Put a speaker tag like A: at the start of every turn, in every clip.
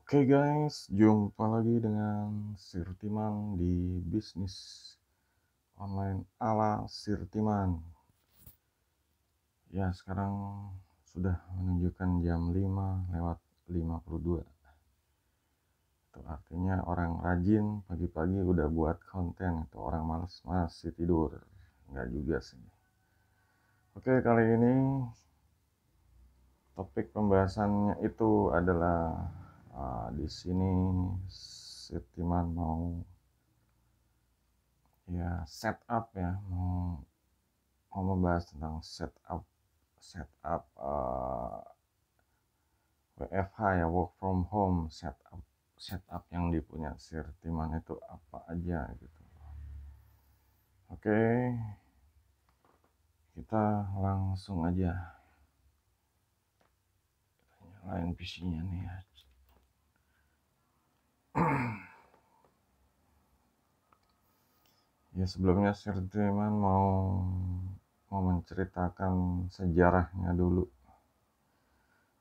A: Oke guys, jumpa lagi dengan Sirtiman di bisnis online ala Sirtiman. Ya, sekarang sudah menunjukkan jam 5:52. Itu artinya orang rajin pagi-pagi udah buat konten, itu orang males masih tidur. Enggak juga sih. Oke, kali ini topik pembahasannya itu adalah di sini Sirtiman mau setup ya, mau membahas tentang setup WFH ya, work from home. Setup yang dipunya Sirtiman itu apa aja gitu. Oke, kita langsung aja nyalain PC-nya nih ya. Ya, sebelumnya Sirtiman mau menceritakan sejarahnya dulu.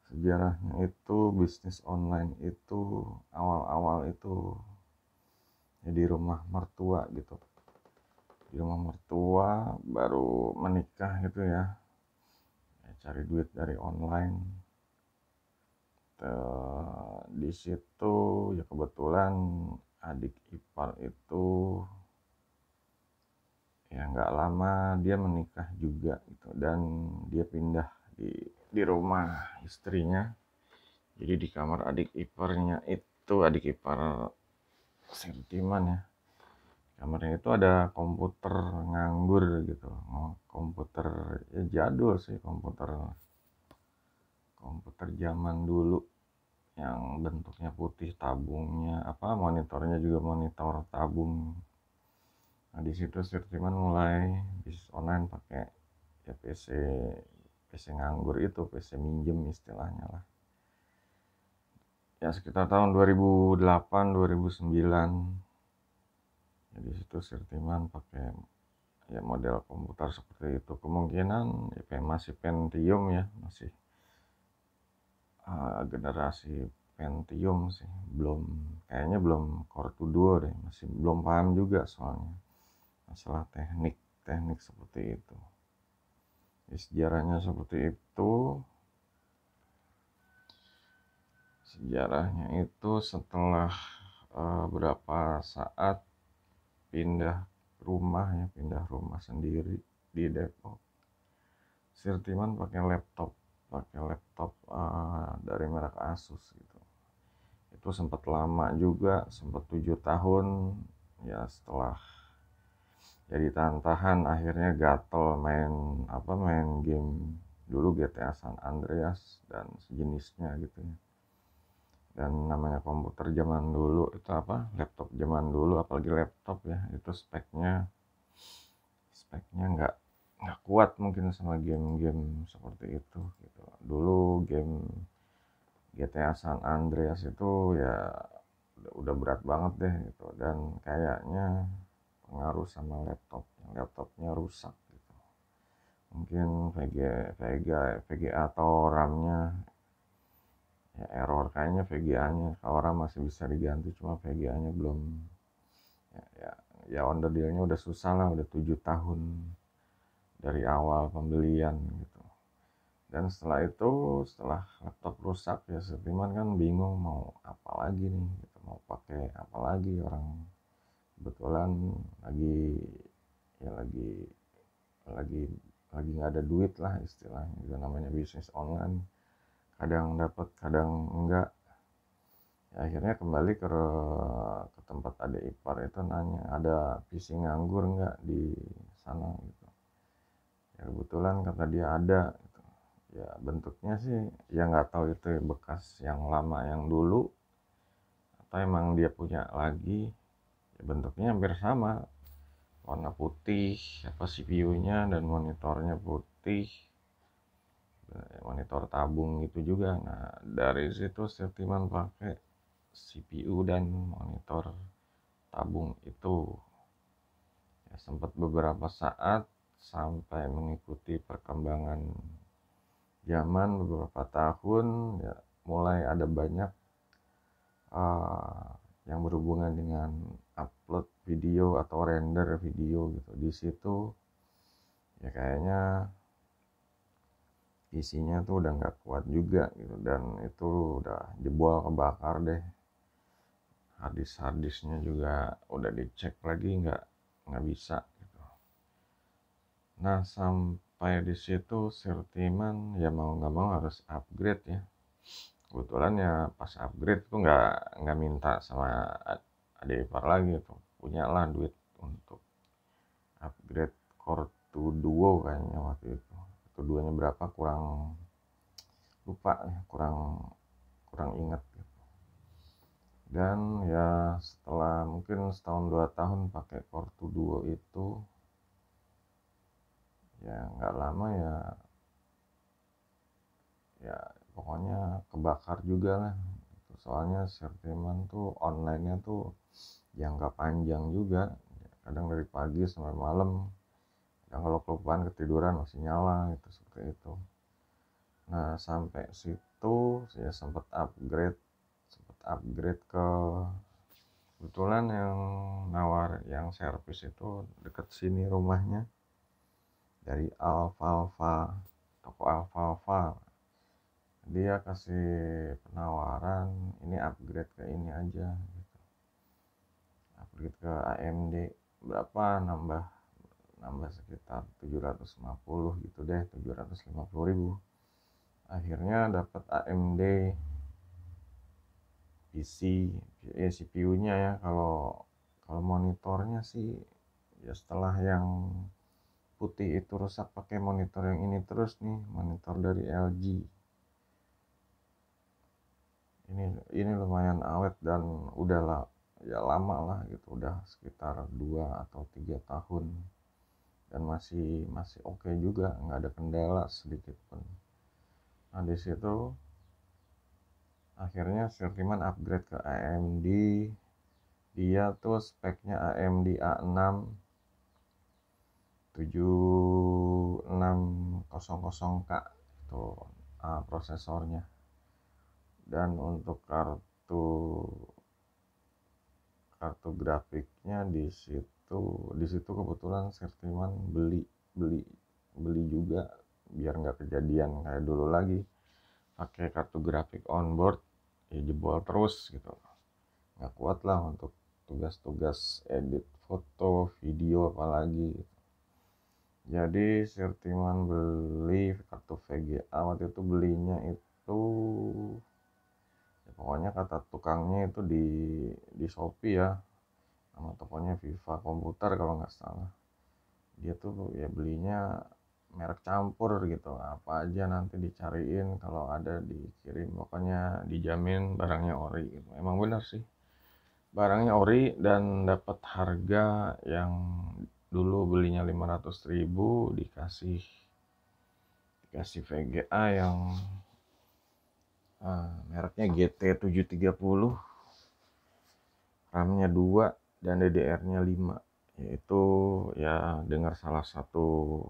A: Sejarahnya itu bisnis online itu awal-awal itu ya di rumah mertua gitu. Di rumah mertua baru menikah gitu ya, cari duit dari online. Di situ ya kebetulan adik ipar itu ya nggak lama dia menikah juga gitu, dan dia pindah di rumah istrinya. Jadi di kamar adik iparnya itu, adik ipar Sentiman ya, kamarnya itu ada komputer nganggur gitu. Komputer ya jadul sih, komputer zaman dulu yang bentuknya putih, tabungnya monitornya juga monitor tabung. Nah, di situ Sirtiman mulai bisnis online pakai ya PC nganggur itu, PC minjem istilahnya lah. Ya sekitar tahun 2008 2009. Jadi situ Sirtiman pakai ya model komputer seperti itu. Kemungkinan ya masih Pentium ya, masih generasi Pentium sih, kayaknya belum Core 2 Duo deh, masih belum paham juga soalnya masalah teknik seperti itu. Ya, sejarahnya seperti itu. Sejarahnya itu setelah berapa saat pindah pindah rumah sendiri di Depok. Sirtiman pakai laptop dari merek Asus gitu. Itu sempat lama juga, sempat 7 tahun ya. Setelah jadi tahan akhirnya gatel main game dulu, GTA San Andreas dan sejenisnya gitu ya. Dan namanya komputer zaman dulu itu laptop zaman dulu, apalagi laptop ya, itu speknya nggak kuat mungkin sama game-game seperti itu gitu. Dulu game GTA San Andreas itu ya udah berat banget deh gitu, dan kayaknya pengaruh sama laptopnya rusak gitu. Mungkin VGA atau RAM-nya ya error, kayaknya VGA-nya. Kalau RAM masih bisa diganti, cuma VGA-nya belum. Ya on the deal-nya udah susah lah, udah 7 tahun dari awal pembelian gitu. Dan setelah laptop rusak ya Sirtiman kan bingung mau apa lagi nih gitu, mau pakai apa lagi. Orang kebetulan lagi lagi lagi nggak ada duit lah istilahnya, itu namanya bisnis online, kadang dapat kadang enggak. Ya, akhirnya kembali ke tempat adik ipar itu, nanya ada PC nganggur nggak di sana gitu. Ya kebetulan kata dia ada gitu. Ya bentuknya sih ya nggak tahu itu bekas yang lama yang dulu atau emang dia punya lagi. Ya, bentuknya hampir sama, warna putih, CPU-nya dan monitornya putih, monitor tabung gitu juga. Nah, dari situ Sirtiman pakai CPU dan monitor tabung itu. Ya, sempat beberapa saat sampai mengikuti perkembangan zaman beberapa tahun ya, mulai ada banyak uh, yang berhubungan dengan upload video atau render video gitu. Di situ ya kayaknya isinya tuh udah nggak kuat juga gitu, dan itu udah jebol, kebakar deh. Harddisknya juga udah dicek lagi, nggak bisa gitu. Nah, sampai di situ Sirtiman ya mau nggak mau harus upgrade ya. Kebetulan ya pas upgrade tuh nggak minta sama adik ipar lagi tuh, punya lah duit untuk upgrade Core 2 Duo kayaknya waktu itu. Itu duanya berapa kurang lupa ya, kurang kurang inget gitu. Dan ya setelah mungkin setahun 2 tahun pakai Core 2 Duo itu, ya nggak lama ya pokoknya kebakar juga lah. Soalnya Sirtiman tuh online-nya tuh jangka panjang juga, kadang dari pagi sampai malam, kadang kalau kelupaan ketiduran masih nyala gitu, seperti itu. Nah, sampai situ saya sempat upgrade ke, kebetulan yang nawar yang servis itu deket sini rumahnya, dari toko Alfalfa. Dia kasih penawaran, ini upgrade ke ini aja gitu. Upgrade ke AMD berapa, nambah nambah sekitar 750 gitu deh, 750.000. Akhirnya dapat AMD PC, CPU-nya ya. Kalau monitornya sih ya setelah yang putih itu rusak, pakai monitor yang ini terus nih, monitor dari LG. Ini lumayan awet dan udah lah, ya lama lah gitu, udah sekitar 2 atau 3 tahun dan masih masih oke juga, nggak ada kendala sedikit pun. Nah, di situ akhirnya Sirtiman upgrade ke AMD. Dia tuh speknya AMD A6 7600K itu prosesornya. Dan untuk kartu grafiknya di situ kebetulan Sirtiman beli beli beli juga, biar nggak kejadian kayak dulu lagi pakai kartu grafik onboard ya jebol terus gitu, nggak kuat lah untuk tugas-tugas edit foto video apalagi gitu. Jadi Sirtiman beli kartu VGA waktu itu, belinya itu ya pokoknya kata tukangnya itu di Shopee ya, sama tokonya Viva Komputer kalau nggak salah. Dia tuh ya belinya merek campur gitu, apa aja nanti dicariin, kalau ada dikirim, pokoknya dijamin barangnya ori gitu. Emang bener sih, barangnya ori dan dapat harga yang dulu belinya 500.000, dikasih VGA yang mereknya GT730, RAM-nya 2 dan DDR-nya 5. Yaitu ya dengar salah satu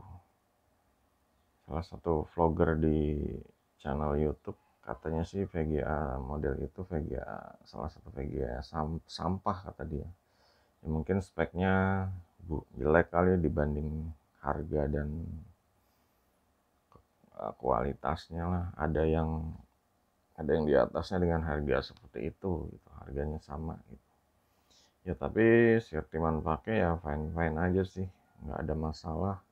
A: vlogger di channel YouTube, katanya sih VGA model itu salah satu VGA sampah kata dia. Ya, mungkin speknya jelek kali dibanding harga dan kualitasnya lah. Ada yang di atasnya dengan harga seperti itu gitu, harganya sama gitu. Ya tapi Sirtiman pakai ya fine fine aja sih, nggak ada masalah.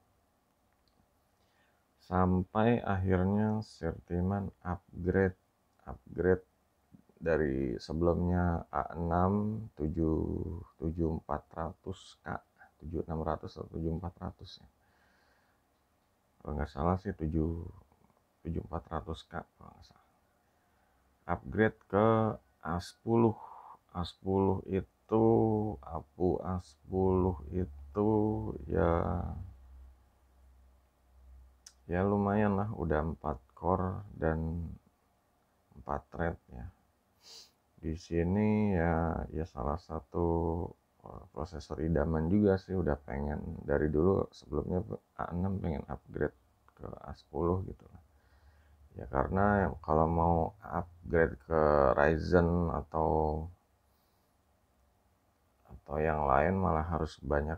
A: Sampai akhirnya Sirtiman upgrade dari sebelumnya A6 7400K, 7600 atau 7400 ya, kalau nggak salah sih 7400K kalau nggak salah. Upgrade ke A10. A10 itu A10 itu ya lumayan lah, udah 4 core dan 4 thread ya. Di sini ya salah satu prosesor idaman juga sih, udah pengen dari dulu, sebelumnya A6 pengen upgrade ke A10 gitu. Ya karena kalau mau upgrade ke Ryzen atau yang lain malah harus banyak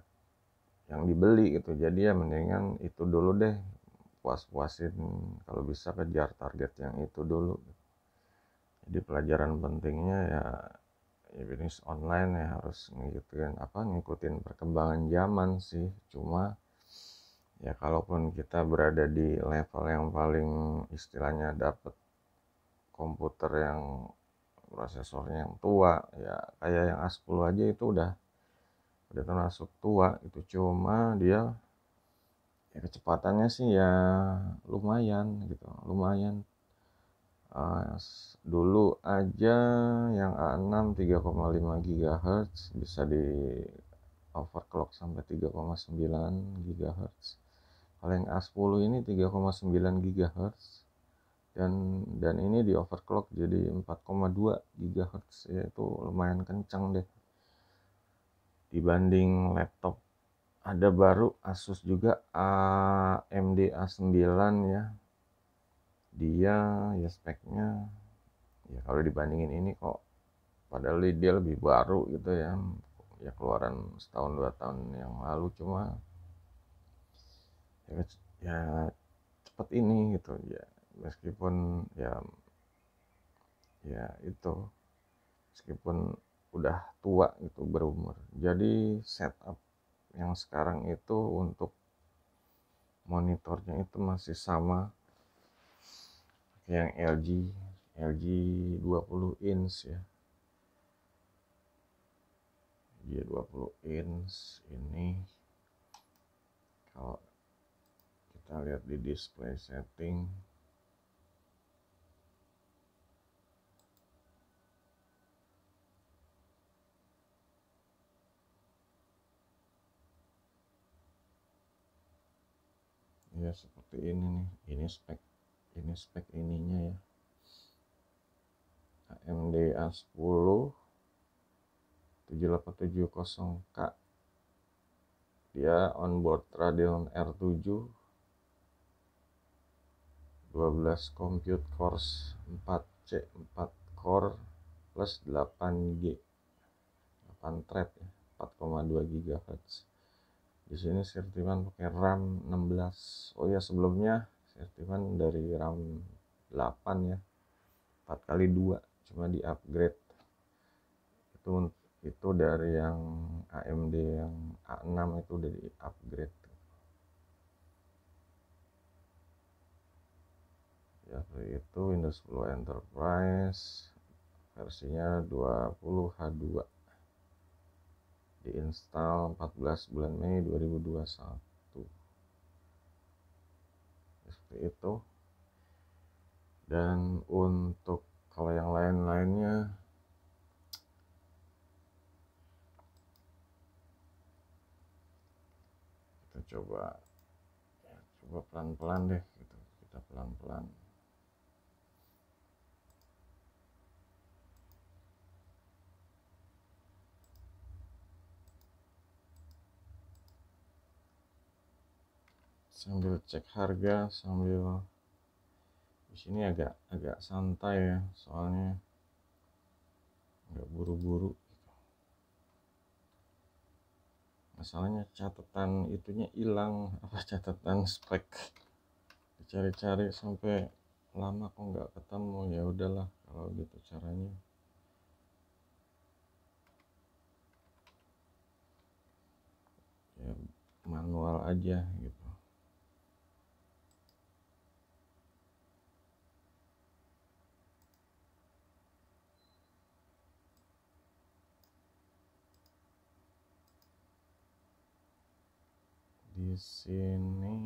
A: yang dibeli gitu. Jadi ya mendingan itu dulu deh, puas-puasin kalau bisa kejar target yang itu dulu. Jadi pelajaran pentingnya ya bisnis online ya harus ngikutin perkembangan zaman sih. Cuma ya kalaupun kita berada di level yang paling istilahnya dapat komputer yang prosesornya yang tua, ya kayak yang A10 aja itu udah termasuk tua itu. Cuma dia ya kecepatannya sih ya lumayan gitu, lumayan. Dulu aja yang A6 3,5 GHz bisa di overclock sampai 3,9 GHz. Kalau yang A10 ini 3,9 GHz dan ini di overclock jadi 4,2 GHz, ya itu lumayan kencang deh dibanding laptop. Ada baru Asus juga AMD A9 ya, dia ya speknya ya kalau dibandingin ini kok padahal dia lebih baru gitu ya keluaran setahun 2 tahun yang lalu. Cuma ya cepet ini gitu ya, meskipun ya itu meskipun udah tua gitu berumur. Jadi setup yang sekarang itu untuk monitornya itu masih sama yang LG 20 inch ya. Dia 20 inch ini. Kalau kita lihat di display setting, ya seperti ini nih. Ini spek ininya ya, AMD A10 7870K. Dia onboard Radeon R7 12 compute cores 4C 4 core plus 8G 8 thread ya, 4,2 GHz. Di sini Sirtiman pakai RAM 16. Oh ya, sebelumnya Sirtiman dari RAM 8 ya, 4 kali 2, cuma di upgrade. Itu dari yang AMD yang A6 itu udah di upgrade ya. Itu Windows 10 Enterprise versinya 20H2, diinstal 14 bulan Mei 2021 seperti itu. Dan untuk kalau yang lain-lainnya kita coba pelan-pelan deh gitu, kita pelan-pelan. Sambil cek harga, sambil di sini agak santai ya, soalnya nggak buru-buru. Masalahnya catatan itunya hilang, catatan spek, dicari-cari sampai lama kok nggak ketemu. Ya udahlah kalau gitu caranya, ya manual aja gitu. Di sini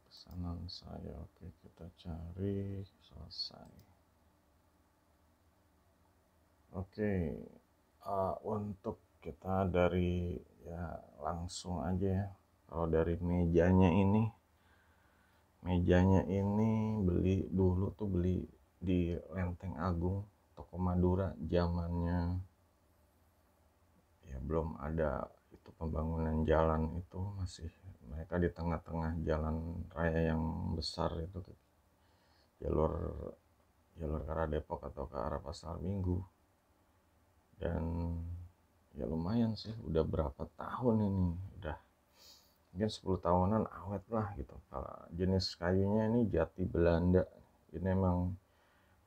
A: pesanan saya, oke kita cari, selesai. Oke, untuk kita dari ya langsung aja ya. Kalau dari mejanya ini beli di Lenteng Agung, toko Madura, zamannya ya belum ada itu pembangunan jalan, itu masih mereka di tengah-tengah jalan raya yang besar itu. jalur jalur ke arah Depok atau ke arah Pasar Minggu. Dan ya lumayan sih, udah berapa tahun ini, udah mungkin 10 tahunan awet lah gitu. Kalau jenis kayunya ini jati Belanda, ini emang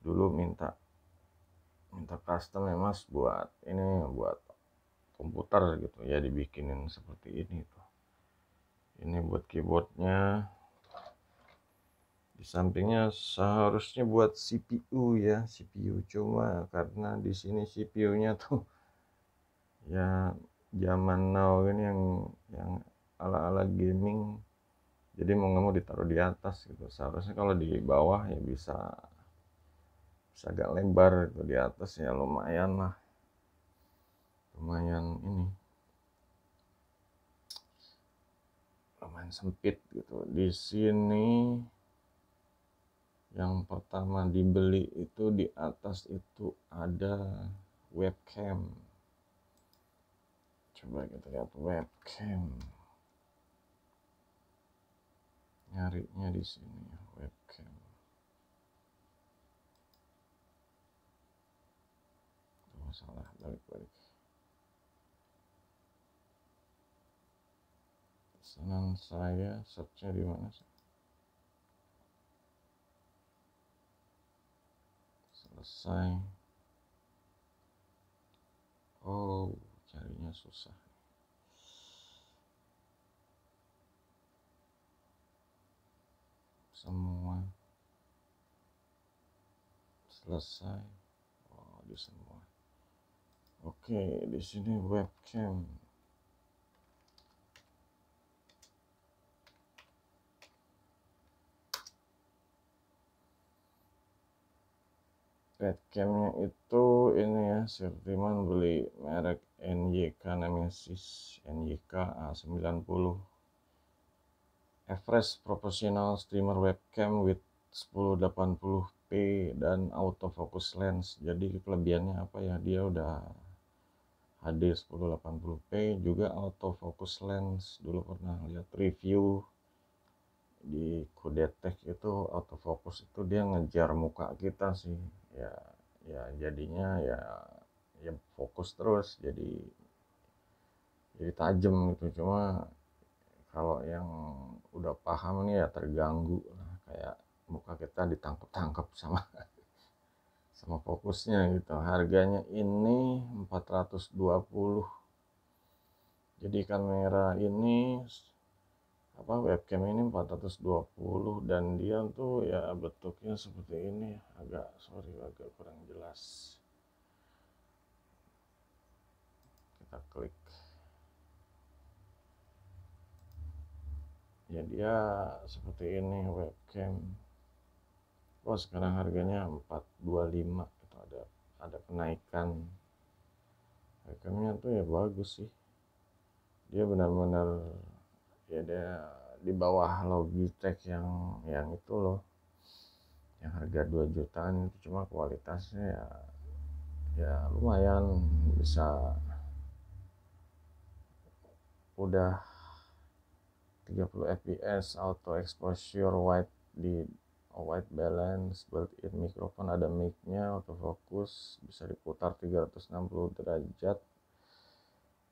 A: dulu minta custom ya mas, buat ini, buat komputer gitu ya, dibikinin seperti ini tuh. Ini buat keyboardnya, di sampingnya seharusnya buat CPU ya, CPU, cuma karena di sini CPU-nya tuh ya zaman now ini yang ala-ala gaming, jadi mau nggak mau ditaruh di atas gitu. Seharusnya kalau di bawah ya bisa agak lebar gitu, di atas ya lumayan lah, lumayan ini, lumayan sempit gitu. Di sini yang pertama dibeli itu, di atas itu ada webcam. Coba kita lihat webcam, nyarinya di sini webcam. Oh, salah, balik. Senang saya searchnya di mana sih? Selesai. Oh, carinya susah. Semua selesai. Oh, di semua. Oke, di sini webcam. Webcamnya itu ini ya, Sirtiman beli merek NYK, Nemesis NYK A90 Average Professional Streamer Webcam with 1080p dan autofocus lens. Jadi kelebihannya apa ya, dia udah HD 1080p, juga autofocus lens. Dulu pernah lihat review di Kudetek itu, autofocus itu dia ngejar muka kita sih ya, jadinya ya fokus terus, jadi tajam gitu. Cuma kalau yang udah paham nih ya terganggu lah, kayak muka kita ditangkap sama fokusnya gitu. Harganya ini 420. Jadi kamera ini webcam ini 420, dan dia tuh ya bentuknya seperti ini, agak kurang jelas. Kita klik ya, dia seperti ini webcam. Oh, sekarang harganya 425 itu, ada kenaikan. Webcamnya tuh ya bagus sih, dia benar-benar ya, dia di bawah Logitech yang itu loh, yang harga 2 jutaan itu. Cuma kualitasnya ya lumayan, bisa udah 30 fps, auto exposure, white balance, built-in mikrofon, ada mic-nya, autofocus, bisa diputar 360 derajat.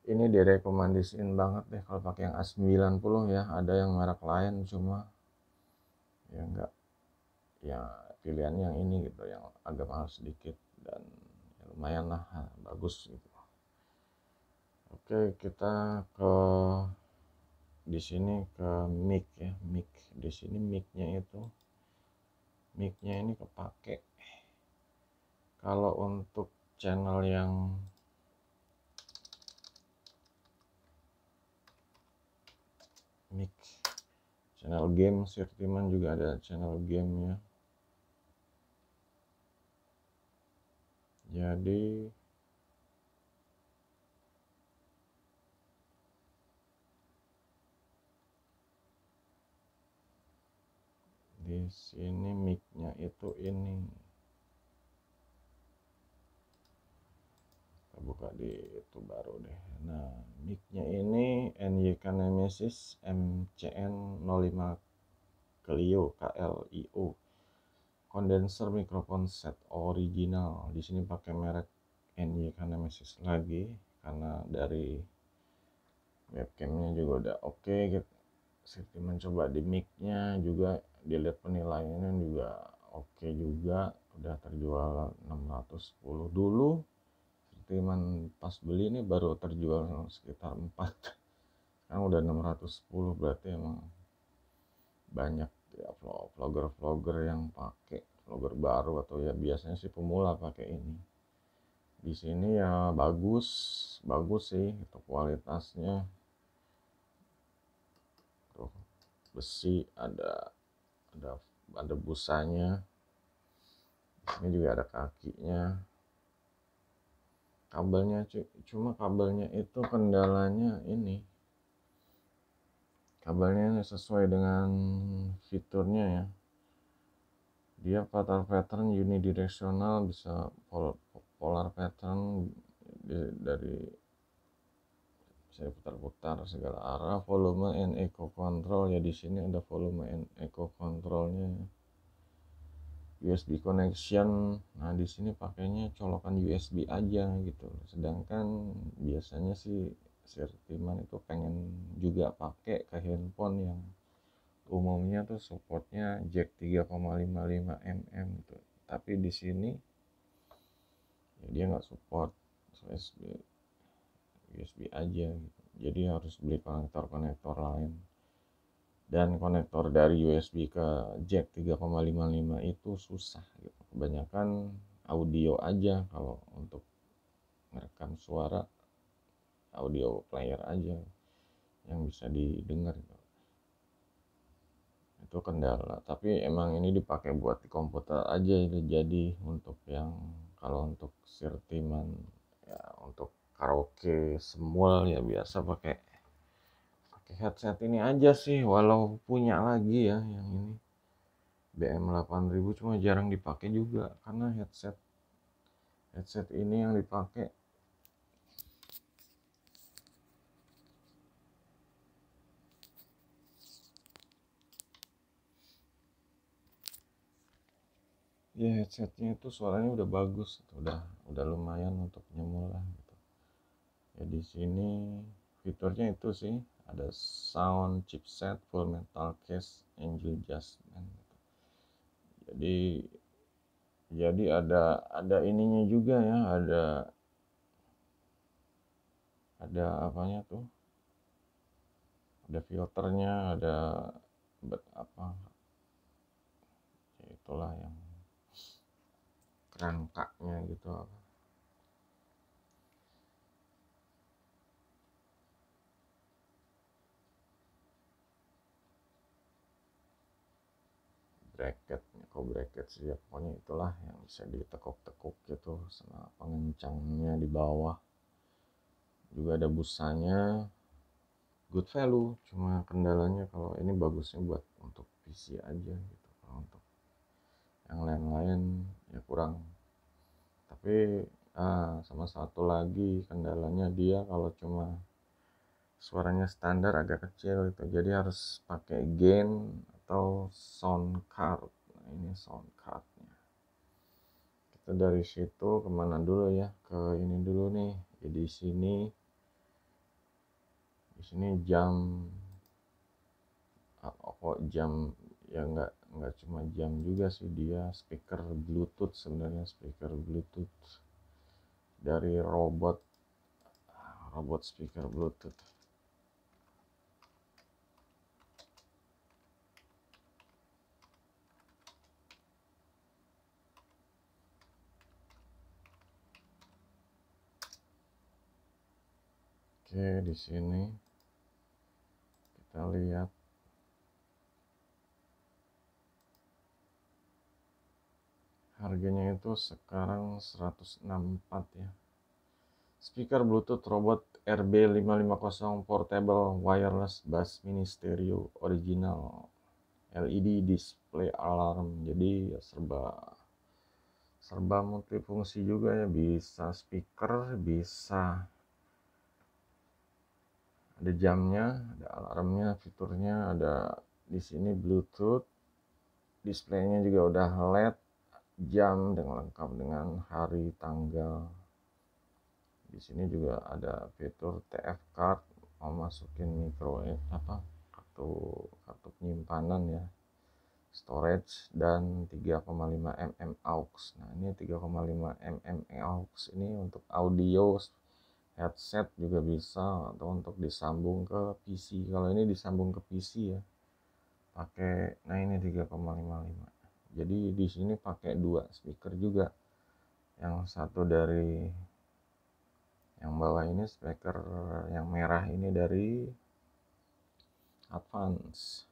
A: Ini direkomendasiin banget deh kalau pakai yang A90 ya. Ada yang merek lain cuma ya enggak, ya pilihannya yang ini gitu, yang agak mahal sedikit dan ya lumayan lah, bagus gitu. Oke, kita ke di sini ke mic ya, mic. Di sini mic-nya ini kepake kalau untuk channel yang mic, channel game. Sirtiman juga ada channel gamenya. Jadi di sini mic-nya itu ini, kita buka di itu baru deh. Nah, mic-nya ini NYK Nemesis MCN 05 Clio. condenser microphone set original. Di sini pakai merek NYK Nemesis lagi karena dari webcamnya juga udah oke gitu. Safety mencoba di mic-nya juga dilihat penilaiannya juga oke juga, udah terjual 610 dulu. Safety pas beli ini baru terjual sekitar 4, sekarang udah 610, berarti emang banyak ya vlogger-vlogger yang pakai, vlogger baru atau ya biasanya sih pemula pakai ini. Di sini ya bagus sih itu kualitasnya. Tuh, besi ada ada busanya. Ini juga ada kakinya. Kabelnya cuma kabelnya itu kendalanya ini. Kabelnya sesuai dengan fiturnya ya. Dia pattern unidirectional, bisa polar pattern dari saya putar-putar segala arah. Volume and echo control ya, di sini ada volume and echo controlnya. USB connection, nah di sini pakainya colokan USB aja gitu. Sedangkan biasanya sih Sirtiman itu pengen juga pakai ke handphone yang umumnya tuh supportnya jack 3,55 mm gitu. Tapi di sini ya dia nggak support USB aja gitu. Jadi harus beli konektor lain. Dan konektor dari USB ke jack 3,55 itu susah gitu. Kebanyakan audio aja, kalau untuk merekam suara audio player aja yang bisa didengar gitu. Itu kendala, tapi emang ini dipakai buat di komputer aja itu. Jadi untuk yang kalau untuk Sirtiman ya untuk karaoke semua ya biasa pakai headset ini aja sih, walau punya lagi ya yang ini BM8000, cuma jarang dipakai juga karena headset ini yang dipakai ya, headsetnya itu suaranya udah bagus, udah lumayan untuk nyemul lah gitu. Ya di sini fiturnya itu sih, ada sound chipset, full metal case, angel adjustment gitu. Jadi ada ininya juga ya, ada apanya tuh, ada filternya, ada apa ya, itulah yang kerangkanya gitu, bracket sih ya, pokoknya itulah yang bisa ditekuk-tekuk gitu, sama pengencangnya di bawah juga ada busanya, good value. Cuma kendalanya kalau ini bagusnya buat untuk PC aja gitu, kalau untuk yang lain-lain ya kurang. Tapi sama satu lagi kendalanya, dia kalau cuma suaranya standar agak kecil gitu, jadi harus pakai gain atau sound card. Nah ini sound cardnya. Kita dari situ kemana dulu ya, ke ini dulu nih. Jadi di sini jam jam ya, nggak cuma jam juga sih, dia speaker Bluetooth, sebenarnya speaker Bluetooth dari robot speaker Bluetooth. Oke, di sini kita lihat harganya itu sekarang 164 ya. Speaker Bluetooth robot RB550 portable wireless bass mini stereo original, LED display alarm. Jadi ya serba multifungsi juga ya, bisa speaker, bisa ada jamnya, ada alarmnya, fiturnya ada di sini Bluetooth, displaynya juga udah LED, jam dengan lengkap dengan hari tanggal. Di sini juga ada fitur TF card, mau masukin micro kartu penyimpanan ya, storage, dan 3,5 mm aux. Nah ini 3,5 mm aux ini untuk audio headset juga bisa, atau untuk disambung ke PC. Kalau ini disambung ke PC ya, pakai, nah ini 3,55. Jadi di sini pakai dua speaker juga, yang satu dari yang bawah ini speaker yang merah ini dari Advance.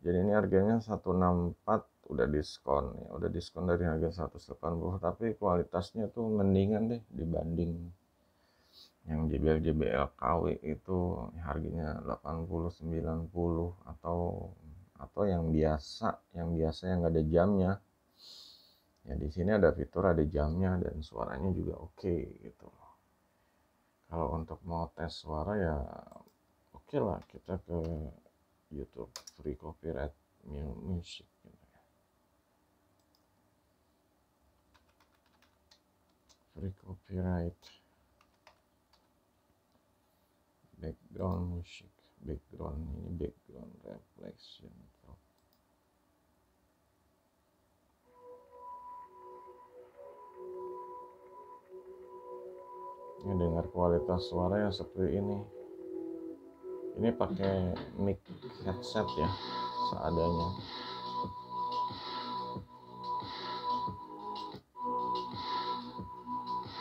A: Jadi ini harganya 164, udah diskon ya, udah diskon dari harga 180, tapi kualitasnya tuh mendingan deh dibanding yang JBL KW itu harganya 80 90, atau yang biasa yang nggak ada jamnya. Ya di sini ada fitur ada jamnya dan suaranya juga oke gitu. Kalau untuk mau tes suara ya oke lah, kita ke YouTube Free Copyright Music gitu ya. Free Copyright Background Music, background ini background reflection. Ini dengar kualitas suara ya seperti ini. Ini pakai mic headset ya, seadanya.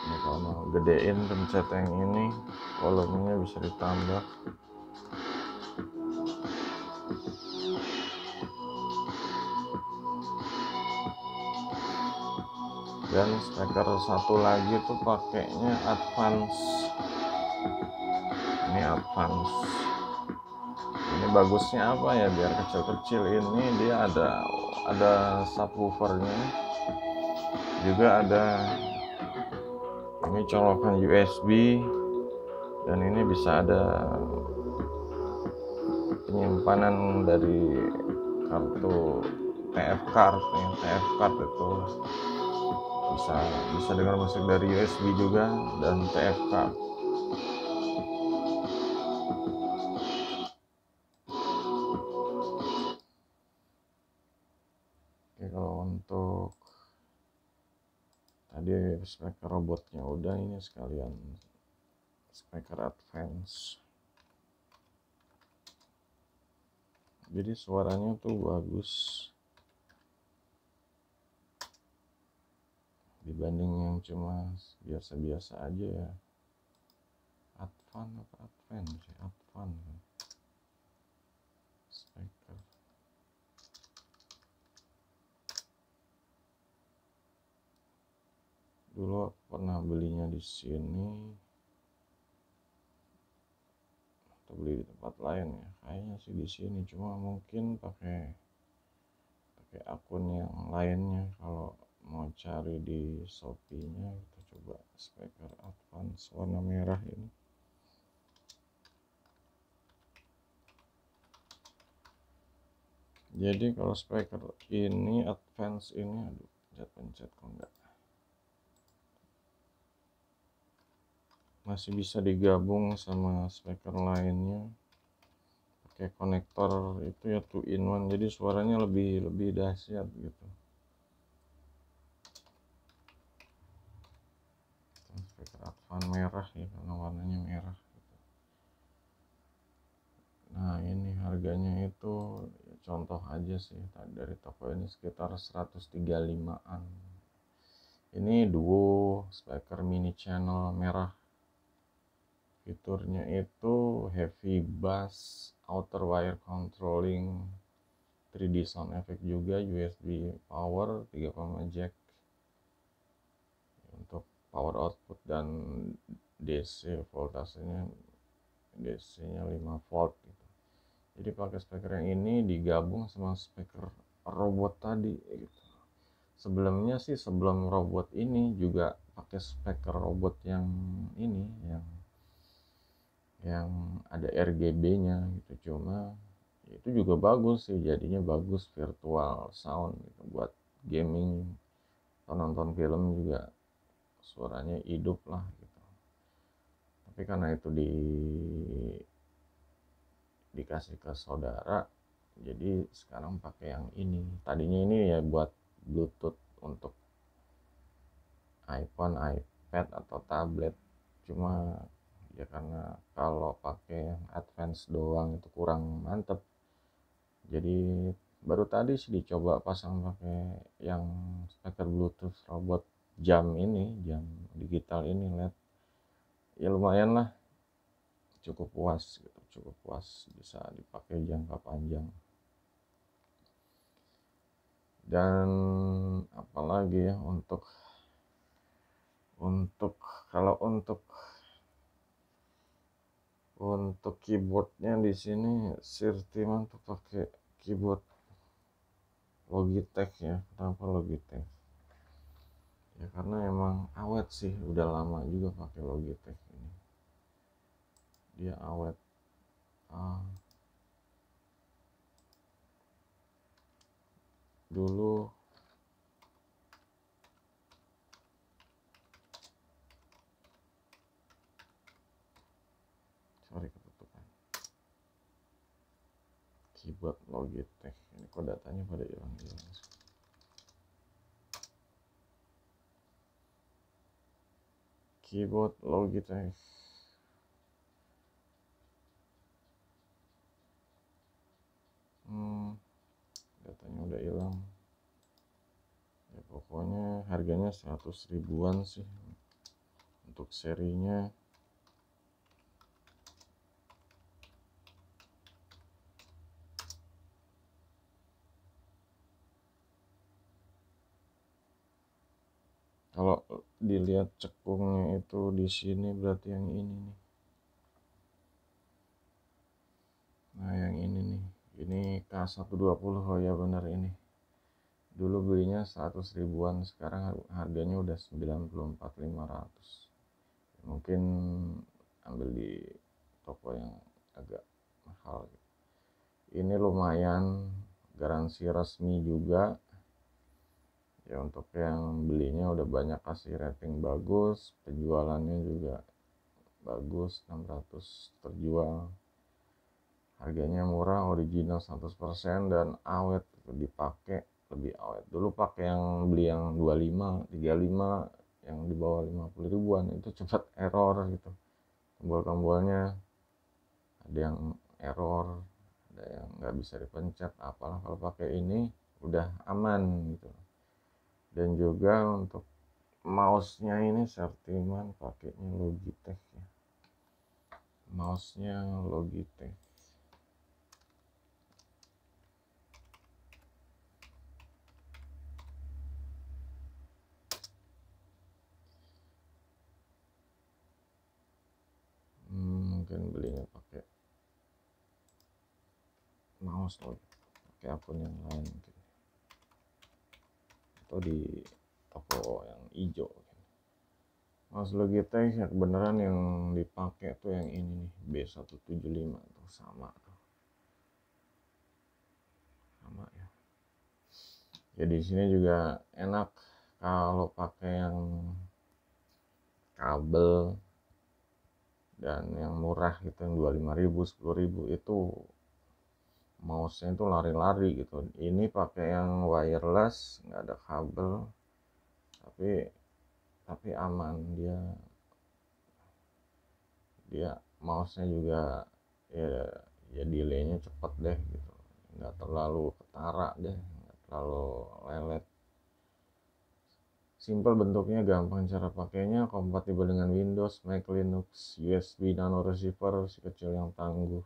A: Ini kalau mau gedein pencet yang ini, volumenya bisa ditambah. Dan speaker satu lagi tuh pakainya Advance. Ini Advance. Ini bagusnya apa ya, biar kecil-kecil ini dia ada subwoofernya, juga ada ini colokan USB, dan ini bisa ada penyimpanan dari kartu TF card ya. TF card itu bisa dengar musik dari USB juga dan TF card. Oke, kalau untuk tadi speaker robotnya udah, ini sekalian speaker Advance. Jadi suaranya tuh bagus dibanding yang cuma biasa-biasa aja ya. Advance apa Advance ya? Advance speaker. Dulu pernah belinya di sini atau beli di tempat lain ya, kayaknya sih di sini, cuma mungkin pakai akun yang lainnya. Kalau mau cari di Shopee-nya, kita coba speaker Advance warna merah ini. Jadi kalau speaker ini Advance ini, aduh pencet kok enggak, masih bisa digabung sama speaker lainnya pakai konektor itu ya, 2-in-1, jadi suaranya lebih dahsyat gitu. Speaker Advance merah ya, karena warnanya merah gitu. Nah ini harganya itu ya, contoh aja sih, dari toko ini sekitar 135-an. Ini duo speaker mini channel merah. Fiturnya itu heavy bass, outer wire controlling, 3D sound effect juga, USB power, 3, jack untuk power output, dan DC voltasenya DC-nya 5 volt gitu. Jadi pakai speaker yang ini digabung sama speaker robot tadi gitu. Sebelumnya sih, sebelum robot ini juga pakai speaker robot yang ini, yang ada RGB-nya gitu. Cuma itu juga bagus sih, jadinya bagus virtual sound gitu buat gaming atau nonton film juga suaranya hidup lah gitu. Tapi karena itu dikasih ke saudara, jadi sekarang pakai yang ini. Tadinya ini ya buat Bluetooth untuk iPhone, iPad atau tablet, cuma ya karena kalau pakai yang advance doang itu kurang mantep, jadi baru tadi sih dicoba pasang pakai yang speaker Bluetooth robot jam ini, jam digital ini, lihat ya lumayan lah, cukup puas gitu, cukup puas bisa dipakai jangka panjang. Dan apalagi ya untuk kalau untuk keyboardnya di sini Sirtiman tuh pakai keyboard Logitech ya. Kenapa Logitech? Ya karena emang awet sih, udah lama juga pakai Logitech ini. Dia awet. Dulu sorry ketutupan. Keyboard Logitech. Ini kok datanya pada hilang-hilang. Keyboard Logitech. Datanya udah hilang. Ya pokoknya harganya 100 ribuan sih untuk serinya. Kalau dilihat cekungnya itu di sini berarti yang ini nih. Nah yang ini nih, ini K120. Oh ya benar ini. Dulu belinya 100 ribuan, sekarang harganya udah 94.500. Mungkin ambil di toko yang agak mahal. Ini lumayan, garansi resmi juga. Ya untuk yang belinya udah banyak kasih rating bagus, penjualannya juga bagus, 600 terjual. Harganya murah, original 100% dan awet, dipakai lebih awet. Dulu pakai yang beli yang 25, 35 yang di bawah 50 ribuan itu cepat error gitu. Tombol-tombolnya ada yang error, ada yang nggak bisa dipencet apalah. Kalau pakai ini udah aman gitu. Dan juga untuk mouse-nya ini Sirtiman pakainya Logitech ya. Mouse-nya Logitech. Mungkin belinya pakai mouse Logitech, pakai akun yang lain mungkin, atau di toko yang hijau. Mouse Logitech ya kebenaran yang dipakai tuh yang ini nih, B175 tuh sama ya. Ya di sini juga enak kalau pakai yang kabel dan yang murah gitu, yang 25.000, 10.000 itu mouse-nya itu lari-lari gitu. Ini pakai yang wireless, nggak ada kabel, tapi aman, dia mouse-nya juga ya delaynya cepet deh gitu, nggak terlalu ketara deh, nggak terlalu lelet, simple bentuknya, gampang cara pakainya, kompatibel dengan Windows, Mac, Linux, USB nano receiver, si kecil yang tangguh.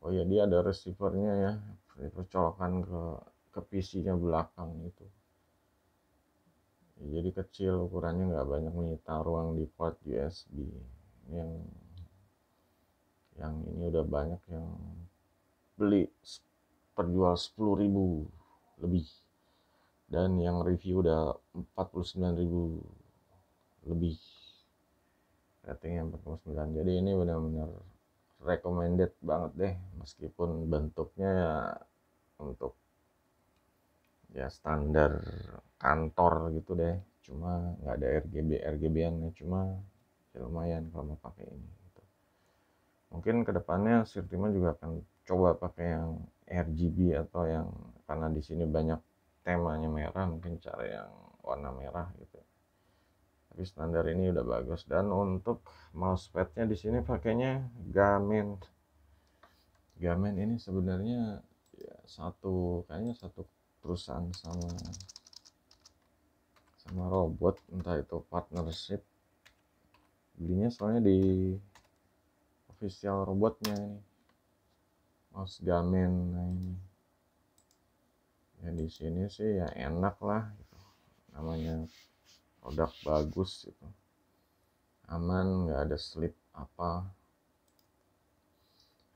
A: Oh ya dia ada receivernya ya, dipercolokan ke PC-nya belakang itu. Ya, jadi kecil ukurannya, nggak banyak menyita ruang di port USB. Yang ini udah banyak yang beli, terjual 10.000 lebih, dan yang review udah 49.000 lebih, ratingnya 49. Jadi ini benar-benar recommended banget deh, meskipun bentuknya ya untuk ya standar kantor gitu deh, cuma nggak ada RGB-an ya, cuma ya lumayan kalau mau pakai ini gitu. Mungkin kedepannya Sirtima juga akan coba pakai yang RGB atau yang, karena di sini banyak temanya merah, mungkin cari yang warna merah gitu. Tapi standar ini udah bagus. Dan untuk mousepadnya di sini pakainya Gamen. Gamen ini sebenarnya ya kayaknya satu perusahaan sama robot, entah itu partnership. Belinya soalnya di official robotnya ini, mouse Gamen. Nah ini ya, di sini sih ya enak lah gitu. Namanya produk bagus gitu, aman, nggak ada slip apa.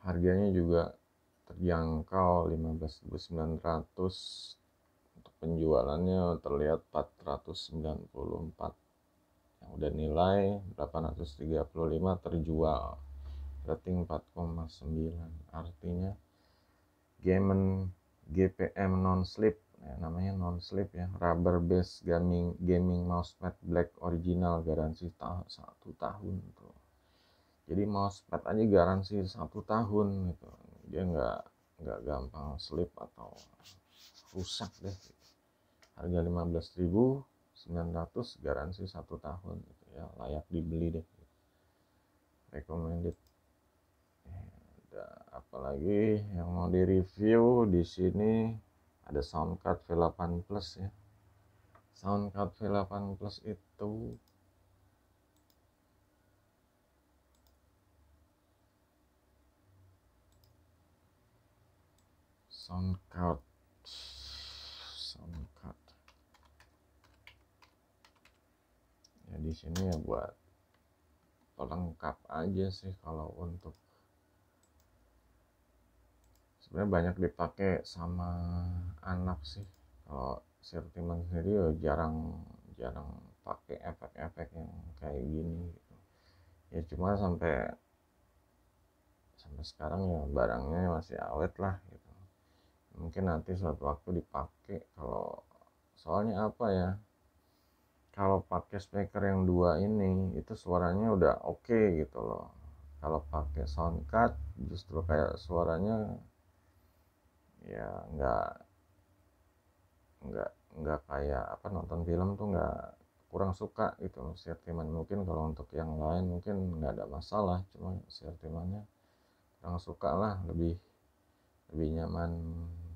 A: Harganya juga terjangkau, 15.900. Untuk penjualannya terlihat 494, yang udah nilai 835 terjual, rating 4,9. Artinya GPM non slip ya, namanya non slip ya, rubber base gaming mousepad black original, garansi 1 tahun tuh. Jadi mousepad aja garansi 1 tahun gitu, dia nggak gampang slip atau rusak deh gitu. Harga 15.900, garansi 1 tahun gitu ya, layak dibeli deh gitu. Recommended. Ada apalagi yang mau di review di sini? Ada Soundcard V8 Plus ya. Soundcard V8 Plus itu Soundcard ya, di sini ya buat pelengkap aja sih. Kalau untuk sebenarnya banyak dipakai sama anak sih. Kalau Sirtiman sendiri ya jarang pakai efek-efek yang kayak gini gitu. Ya cuma sampai sekarang ya barangnya masih awet lah gitu. Mungkin nanti suatu waktu dipakai, kalau soalnya apa ya, kalau pakai speaker yang 2 ini itu suaranya udah oke gitu loh. Kalau pakai soundcard justru kayak suaranya ya nggak kayak apa, nonton film tuh kurang suka gitu loh Sirtiman. Mungkin kalau untuk yang lain mungkin nggak ada masalah, cuma Sirtimannya kurang suka lah, lebih nyaman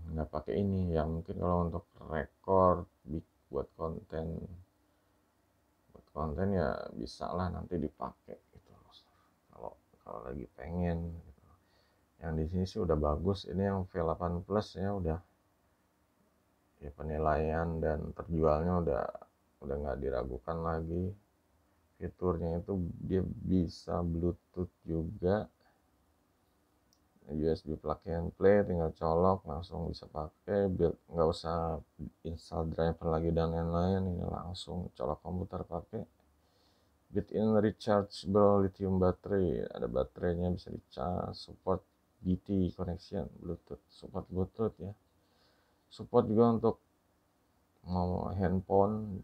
A: nggak pakai ini ya. Mungkin kalau untuk record buat konten ya bisa lah nanti dipakai gitu kalau lagi pengen gitu. Yang di sini sih udah bagus, ini yang V8 Plus ya, udah ya penilaian dan terjualnya udah nggak diragukan lagi. Fiturnya itu dia bisa Bluetooth juga, USB plug and play, tinggal colok langsung bisa pakai, nggak usah install driver lagi dan lain-lain. Ini langsung colok komputer pakai. Built-in rechargeable lithium battery, ada baterainya bisa dicas. Support BT connection, Bluetooth, support Bluetooth ya. Support juga untuk mau handphone,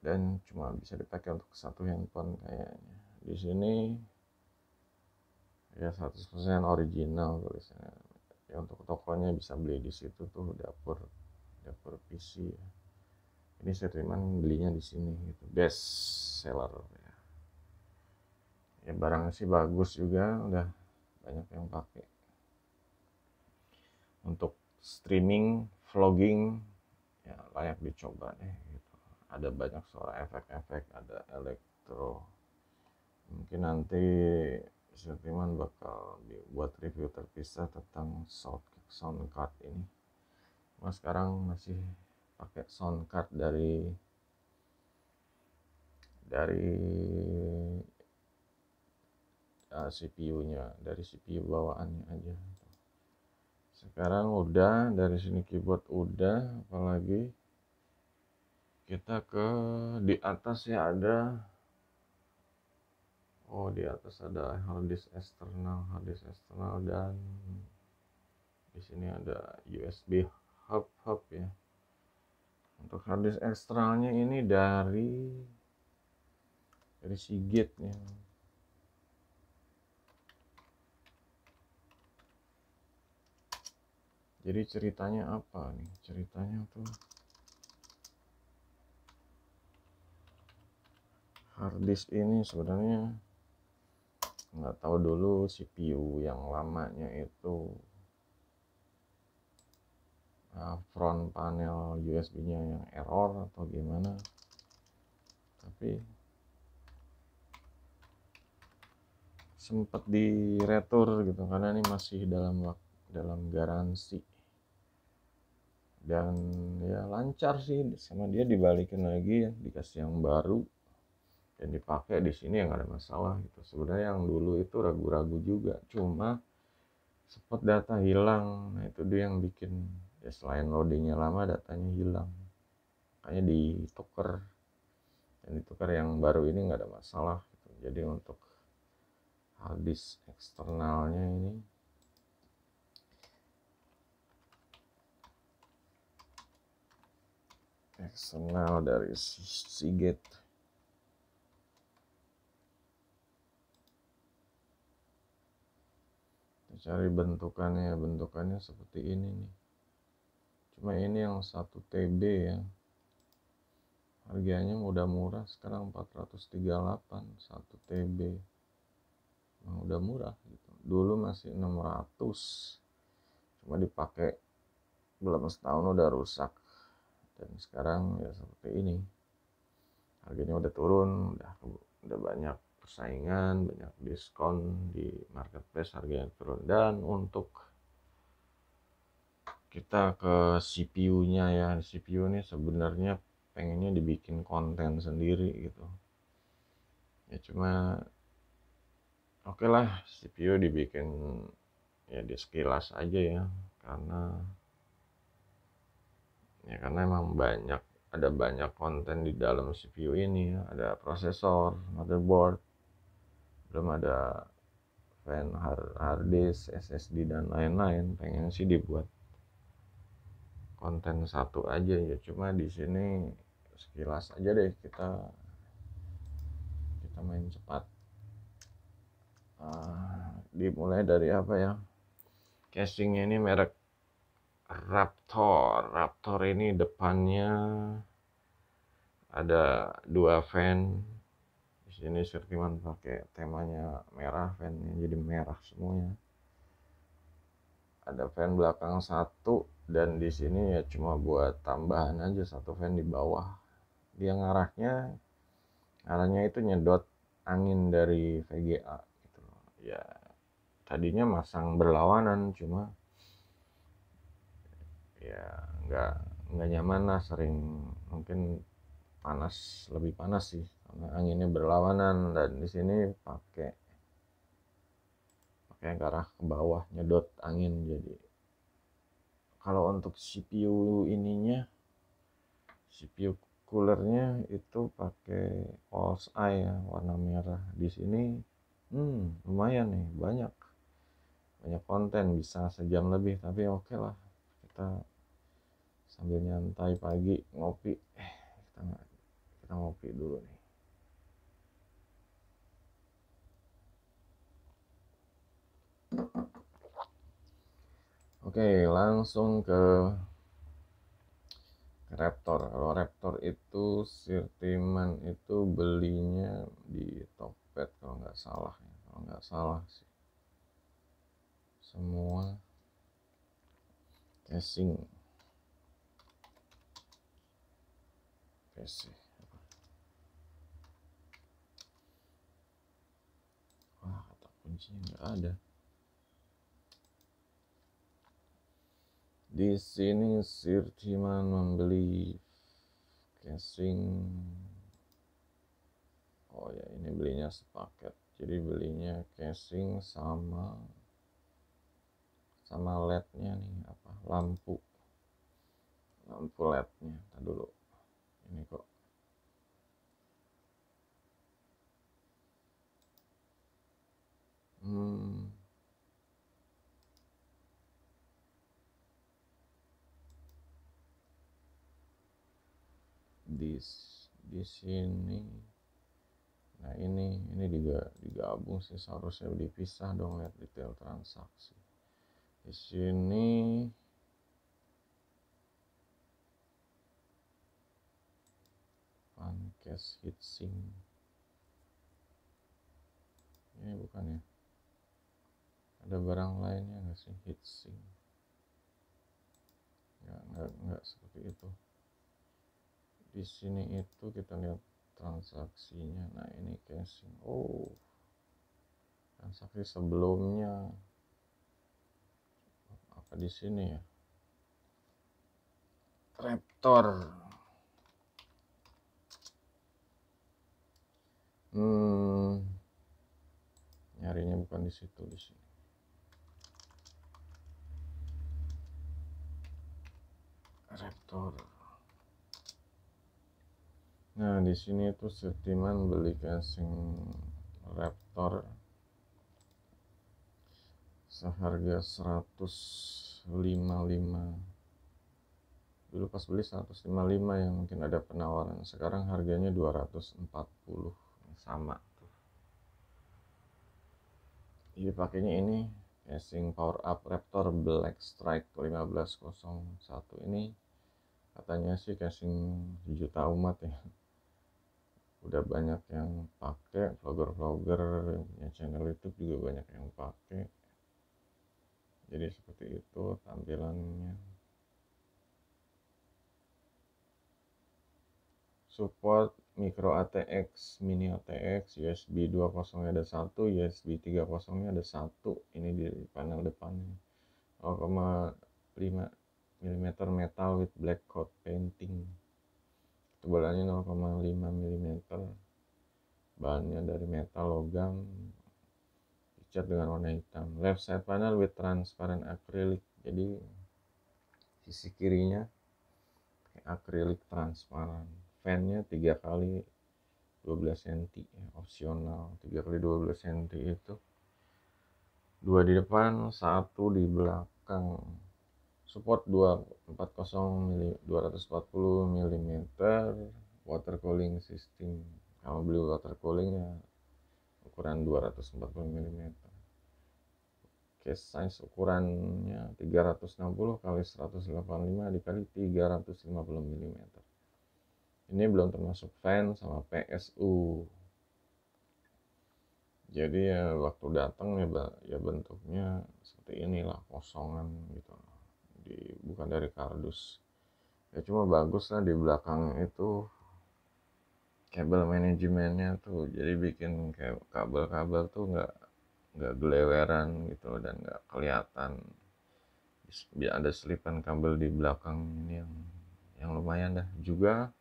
A: dan cuma bisa dipakai untuk satu handphone kayaknya. Di sini ya 100% original tulisannya. Ya untuk tokonya bisa beli di situ tuh, dapur PC ya. Ini Sirtiman belinya di sini gitu, best seller ya. Ya barangnya sih bagus juga, udah banyak yang pakai. Untuk streaming, vlogging ya layak dicoba deh gitu. Ada banyak suara efek-efek, ada elektro. Mungkin nanti Sirtiman bakal dibuat review terpisah tentang soundcard ini. Mas sekarang masih pakai soundcard dari CPU-nya, dari CPU bawaannya aja. Sekarang udah dari sini keyboard udah, apalagi kita ke di atas ya ada, di atas ada harddisk eksternal dan Di sini ada USB hub ya. Untuk harddisk eksternalnya ini dari Seagate ya. Jadi ceritanya apa nih? Ceritanya tuh harddisk ini sebenarnya nggak tahu dulu CPU yang lamanya itu front panel USB-nya yang error atau gimana, tapi sempat diretur gitu karena ini masih dalam garansi, dan ya lancar sih, sama dia dibalikin lagi ya, dikasih yang baru dan dipakai di sini ya nggak ada masalah gitu. Sebenarnya yang dulu itu ragu-ragu juga, cuma sempat data hilang. Nah itu dia yang bikin ya, selain loadingnya lama datanya hilang, makanya ditukar, dan ditukar yang baru ini nggak ada masalah gitu. Jadi untuk harddisk eksternalnya ini eksternal dari Seagate. Kita cari bentukannya seperti ini nih. Cuma ini yang 1 TB ya. Harganya udah murah sekarang 438 1 TB. Nah, udah murah gitu. Dulu masih 600. Cuma dipakai belum setahun udah rusak. Dan sekarang ya seperti ini. Harganya udah turun, udah banyak persaingan, banyak diskon di marketplace, harganya turun. Dan untuk kita ke CPU-nya ya, CPU ini sebenarnya pengennya dibikin konten sendiri gitu ya, cuma oke lah CPU dibikin ya di sekilas aja ya, karena emang ada banyak konten di dalam CPU ini ya. Ada prosesor, motherboard, belum ada fan, hard disk, SSD dan lain-lain. Pengen sih dibuat konten satu aja ya, cuma di sini sekilas aja deh, kita main cepat. Dimulai dari apa ya, casingnya ini merek Raptor ini depannya ada 2 fan. Di sini Sirtiman pakai temanya merah, fannya jadi merah semuanya. Ada fan belakang 1, dan di sini ya cuma buat tambahan aja 1 fan di bawah. Dia arahnya itu nyedot angin dari VGA gitu. Ya tadinya masang berlawanan, cuma ya nggak nyaman lah, sering mungkin lebih panas sih karena anginnya berlawanan. Dan di sini pakai ke arah ke bawah, nyedot angin. Jadi kalau untuk CPU coolernya itu pakai Pulse Eye ya, warna merah. Di sini lumayan nih, banyak konten, bisa sejam lebih, tapi oke lah, kita sambil nyantai pagi ngopi, kita ngopi dulu nih. Oke, langsung ke Raptor. Kalau Raptor itu Sirtiman itu belinya di Tokped kalau nggak salah ya. Kalau nggak salah sih, semua casing PC. Wah, kata kuncinya nggak ada. Di sini Sirtiman membeli casing. Oh ya, ini belinya sepaket. Jadi belinya casing sama LED-nya nih, lampu LED-nya. Tadi dulu. Ini kok. di sini. Nah ini digabung sih, seharusnya dipisah dong, lihat detail transaksi. Di sini Pancase Heatsink. Ini bukan ya? Ada barang lainnya nggak sih heatsink? Nggak seperti itu. Di sini itu kita lihat transaksinya. Nah ini casing. Oh, transaksi sebelumnya apa di sini ya? Raptor. Nyarinya bukan di situ, di sini. Raptor. Nah di sini itu Setiman beli casing Raptor seharga 155. Dulu pas beli 155 ya, mungkin ada penawaran. Sekarang harganya 240, sama tuh. Jadi pakainya ini casing Power Up Raptor Black Strike 1501. Ini katanya sih casing juta umat ya. Udah banyak yang pakai, vlogger-vlogger yang punya channel YouTube juga banyak yang pakai. Jadi seperti itu tampilannya. Support micro ATX, mini ATX, USB 2.0 ada satu, USB 3.0 ada satu. Ini di panel depannya. 0,5 mm metal with black coat painting. Tebalannya 0,5 mm. Bahannya dari metal logam. Dicat dengan warna hitam. Left side panel with transparent acrylic. Jadi sisi kirinya akrilik transparan. Fan-nya 3 kali 12 cm ya, opsional. 3 kali 12 cm itu 2 di depan, 1 di belakang. Support 240 mm water cooling system. Kalau beli water cooling ya ukuran 240 mm. Case size ukurannya 360 kali 185 dikali 350 mm. Ini belum termasuk fan sama PSU. Jadi ya waktu datang ya bentuknya seperti inilah, kosongan gitu. Bukan dari kardus. Ya cuma bagus lah di belakang itu kabel manajemennya tuh. Jadi bikin kayak kabel-kabel tuh nggak geleweran gitu dan nggak kelihatan. Ada selipan kabel di belakang ini yang lumayan dah. Juga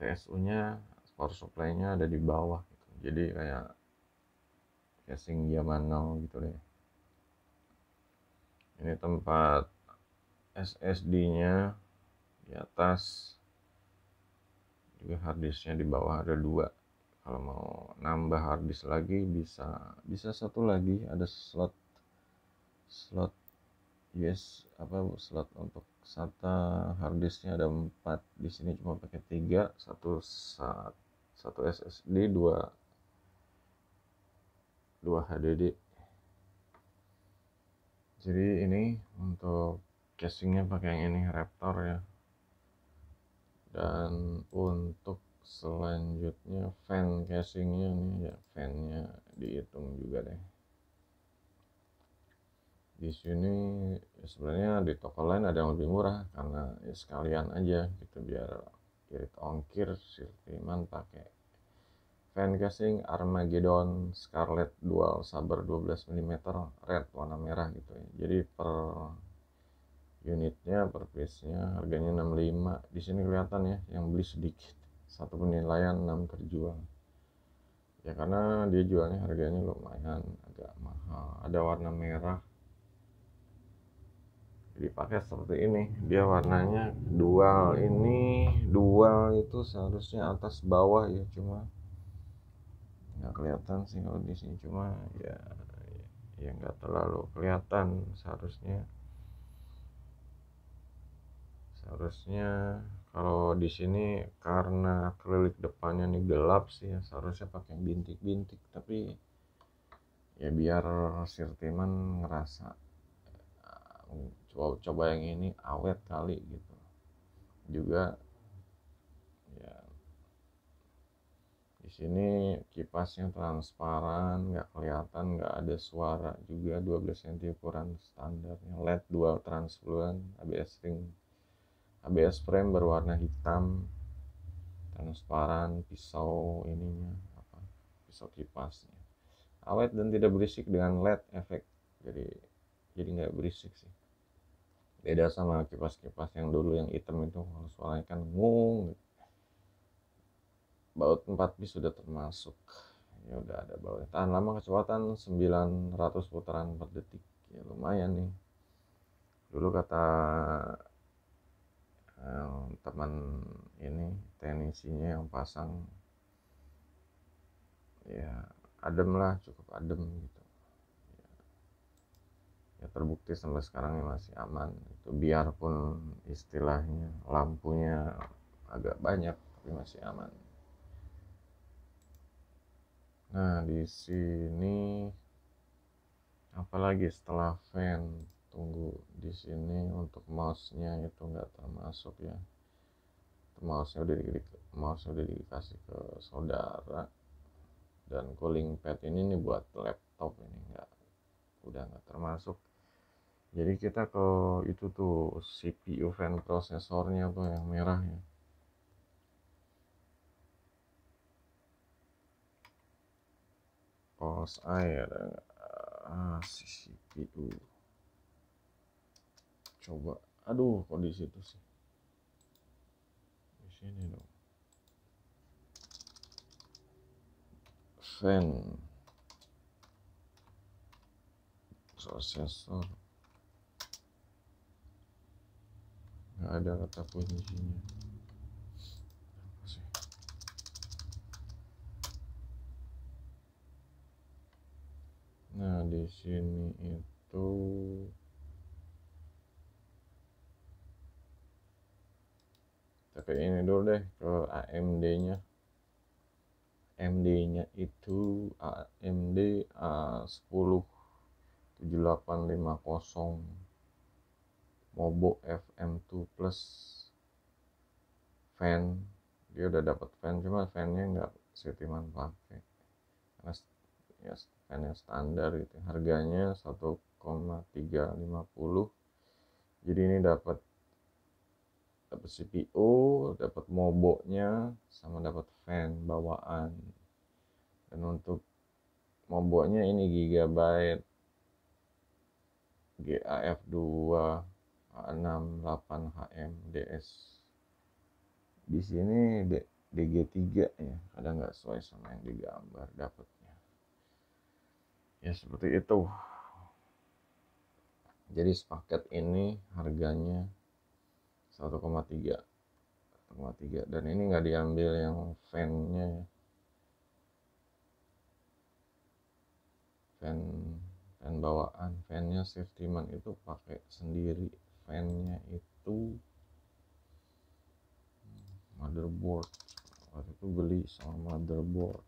A: PSU-nya, power supply-nya ada di bawah gitu. Jadi kayak casing zaman now gitu deh. Ini tempat SSD-nya di atas, juga harddisknya di bawah ada 2. Kalau mau nambah harddisk lagi bisa satu lagi, ada slot slot untuk SATA harddisknya ada 4. Di sini cuma pakai 3, satu SSD, 2 HDD. Jadi ini untuk casingnya pakai yang ini Raptor ya. Dan untuk selanjutnya fan casingnya nih ya, fannya dihitung juga deh. Di sini ya sebenarnya di toko lain ada yang lebih murah karena ya sekalian aja gitu biar irit ongkir. Sirtiman pakai fan casing Armageddon Scarlet Dual Saber 12 mm red warna merah gitu ya. Jadi per unitnya, per piece-nya harganya 65. Di sini kelihatan ya yang beli sedikit. Satu penilaian 6 terjual. Ya karena dia jualnya harganya lumayan agak mahal. Ada warna merah. Dipakai seperti ini. Dia warnanya dual. Ini dual itu seharusnya atas bawah ya, cuma nggak kelihatan sih kalau di sini. Cuma ya nggak terlalu kelihatan. Seharusnya Kalau di sini karena akrilik depannya nih gelap sih ya, seharusnya pakai bintik-bintik, tapi ya biar Sirtiman ngerasa coba yang ini awet kali gitu. Juga ya di sini kipasnya transparan, nggak kelihatan, nggak ada suara juga. 12 cm ukuran standarnya, LED dual transfluent, ABS ring, ABS frame berwarna hitam, transparan, pisau ininya apa, pisau kipasnya awet dan tidak berisik dengan LED efek, jadi nggak berisik sih. Beda sama kipas-kipas yang dulu yang hitam itu, kalau suaranya kan ngung gitu. Baut 4 bis sudah termasuk, ya udah ada baut tahan lama, kecepatan 900 putaran per detik, ya lumayan nih. Dulu kata teman ini teknisinya yang pasang, ya adem lah, cukup adem gitu. Ya terbukti sampai sekarang ya masih aman itu, biarpun istilahnya lampunya agak banyak tapi masih aman. Nah di sini apalagi setelah fan, tunggu di sini untuk mouse-nya itu nggak termasuk ya. Mouse-nya udah dikasih ke saudara, dan cooling pad ini nih buat laptop, ini udah nggak termasuk. Jadi kita ke itu tuh CPU fan prosesornya tuh yang merah ya. Pos air, si CPU. Coba, aduh kok di situ sih? Di sini dong. Fan prosesor. Nggak ada kata kuncinya. Apa sih? Nah di sini itu tapi ini dulu deh ke AMD-nya. AMD-nya itu AMD A10 7850 Mobo FM2 Plus fan. Dia udah dapat fan, cuma fannya nggak Sirtiman pakai karena ya fannya standar gitu. Harganya 1,350. Jadi ini dapat CPU, dapat mobonya, sama dapat fan bawaan. Dan untuk mobonya ini Gigabyte GAF2 A68HM DS. Di sini DG3 ya, kadang nggak sesuai sama yang digambar dapatnya. Ya seperti itu. Jadi sepaket ini harganya 1,3 dan ini nggak diambil yang fan-nya ya. fan bawaan, fan-nya Sirtiman itu pakai sendiri. Fan-nya itu motherboard, waktu itu beli sama motherboard.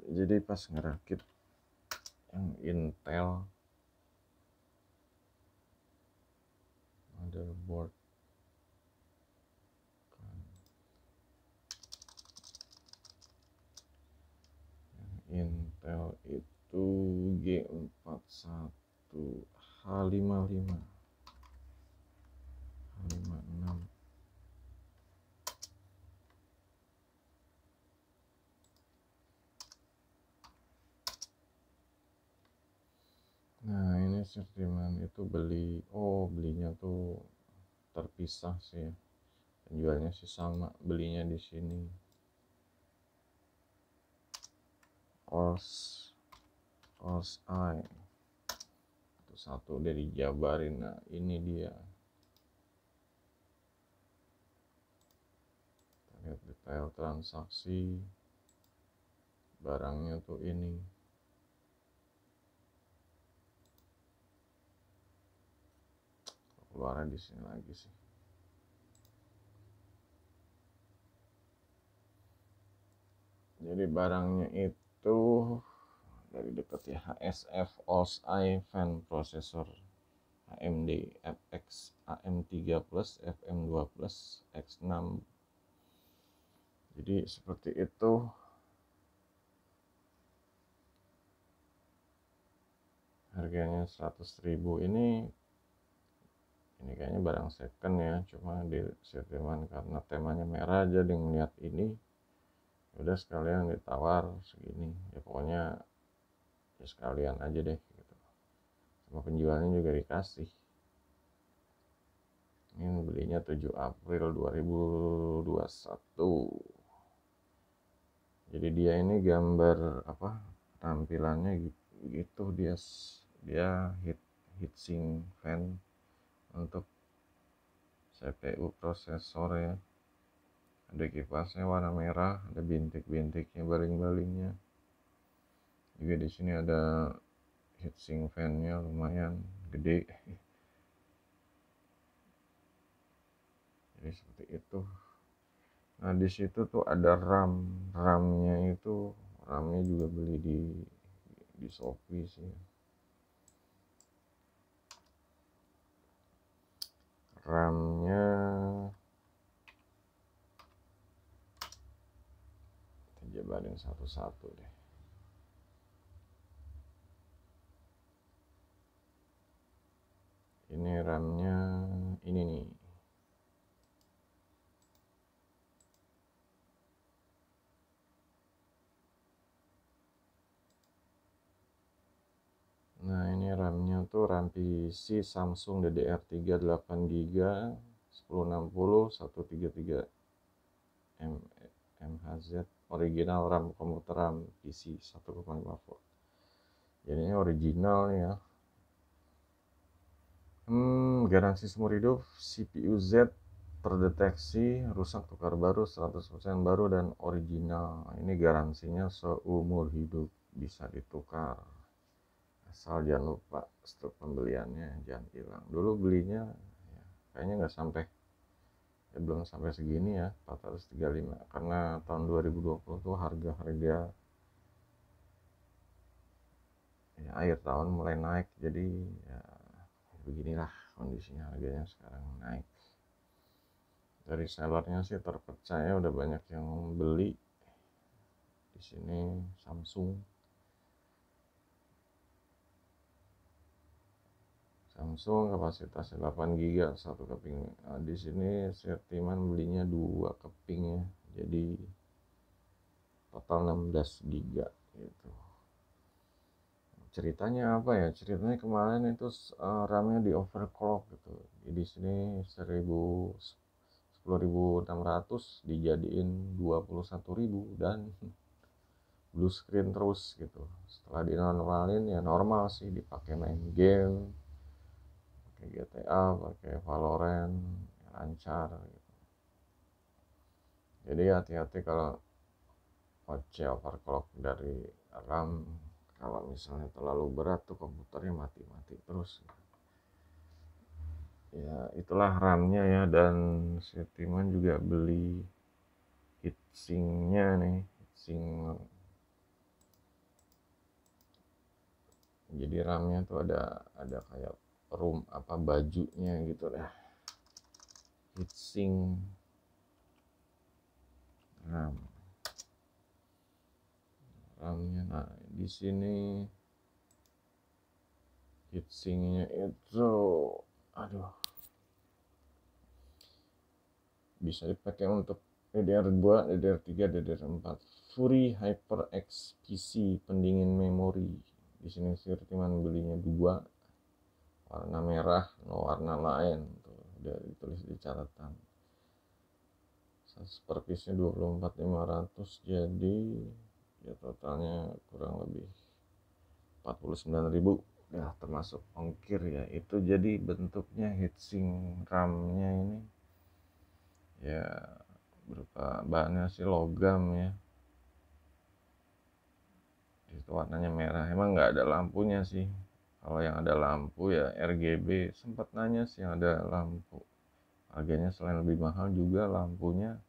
A: Jadi pas ngerakit yang Intel motherboard kan, yang Intel itu G41 H55 H56. Nah ini Sirtiman itu belinya tuh terpisah sih ya. Penjualnya sih sama, belinya di sini. OSI itu satu udah dijabarin. Nah ini dia, kita lihat detail transaksi barangnya tuh ini. keluarnya di sini lagi sih. Jadi barangnya itu dari dekat ya, HSF OSI Fan Processor AMD FX AM3 Plus FM2 Plus X6. Jadi seperti itu. Harganya 100.000. Ini kayaknya barang second ya, cuma di Sirtiman karena temanya merah aja, dia ngeliat ini udah sekalian ditawar segini ya, pokoknya ya sekalian aja deh gitu, sama penjualnya juga dikasih. Ini belinya 7 April 2021. Jadi dia ini gambar apa tampilannya gitu, dia heatsink fan untuk CPU prosesor ya. Ada kipasnya warna merah, ada bintik-bintiknya, baling-balingnya. Juga di sini ada heatsink fan-nya lumayan gede. Jadi seperti itu. Nah di situ tuh ada RAM-nya juga beli di Shopee sih. RAM-nya kita jabarin satu-satu deh. Ini RAM-nya ini nih. Nah ini RAM-nya tuh RAM PC Samsung DDR3 8GB 1060 133 MHz, original RAM komputer RAM PC 1,5 volt. Jadinya original ya. Garansi seumur hidup, CPU Z terdeteksi rusak tukar baru 100% baru dan original. Ini garansinya seumur hidup, bisa ditukar. Asal jangan lupa stok pembeliannya jangan hilang. Dulu belinya ya, kayaknya nggak sampai ya, belum sampai segini ya, 435, karena tahun 2020 tuh harga-harga ya, akhir tahun mulai naik, jadi ya beginilah kondisinya, harganya sekarang naik. Dari sellernya sih terpercaya, udah banyak yang beli di sini. Samsung kapasitasnya 8GB satu keping. Nah, di sini Sirtiman belinya 2 keping ya, jadi total 16GB gitu. Ceritanya apa ya? Ceritanya kemarin itu RAM-nya di overclock gitu. Jadi di sini 10.600 dijadiin 21.000 dan blue screen terus gitu. Setelah dinormalin ya normal sih, dipakai main game, pakai GTA, pakai Valorant, ya lancar gitu. Jadi hati-hati kalau OC overclock dari RAM, kalau misalnya terlalu berat tuh komputernya mati-mati terus. Ya itulah RAM-nya ya. Dan Sirtiman juga beli heatsinknya nih, heatsink. Jadi RAM-nya tuh ada kayak apa bajunya gitu dah. Heatsink RAM-nya. Nah di sini heatsinknya itu bisa dipakai untuk DDR2, DDR3, DDR4. Fury HyperX PC pendingin memori. Di sini Sirtiman belinya 2, warna merah, no warna lain. Tuh, udah ditulis di catatan. Per piece-nya 24.500, jadi ya totalnya kurang lebih 49.000 ya, termasuk ongkir ya. Itu jadi bentuknya heatsink RAM-nya ini ya berupa bahannya sih logam ya. Itu warnanya merah, emang nggak ada lampunya sih, Kalau yang ada lampu ya RGB, sempat nanya sih yang ada lampu, harganya selain lebih mahal juga lampunya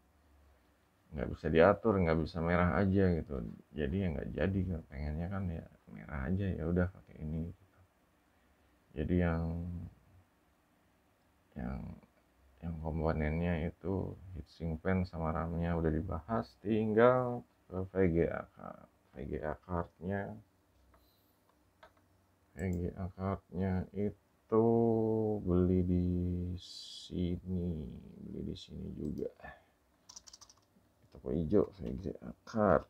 A: nggak bisa diatur, nggak bisa merah aja gitu, jadi ya nggak jadi, pengennya kan ya merah aja, ya udah pakai ini gitu. Jadi yang yang komponennya itu heatsink fan sama RAM-nya udah dibahas, tinggal ke VGA cardnya. VGA cardnya itu beli di sini juga, toko hijau. VGA card,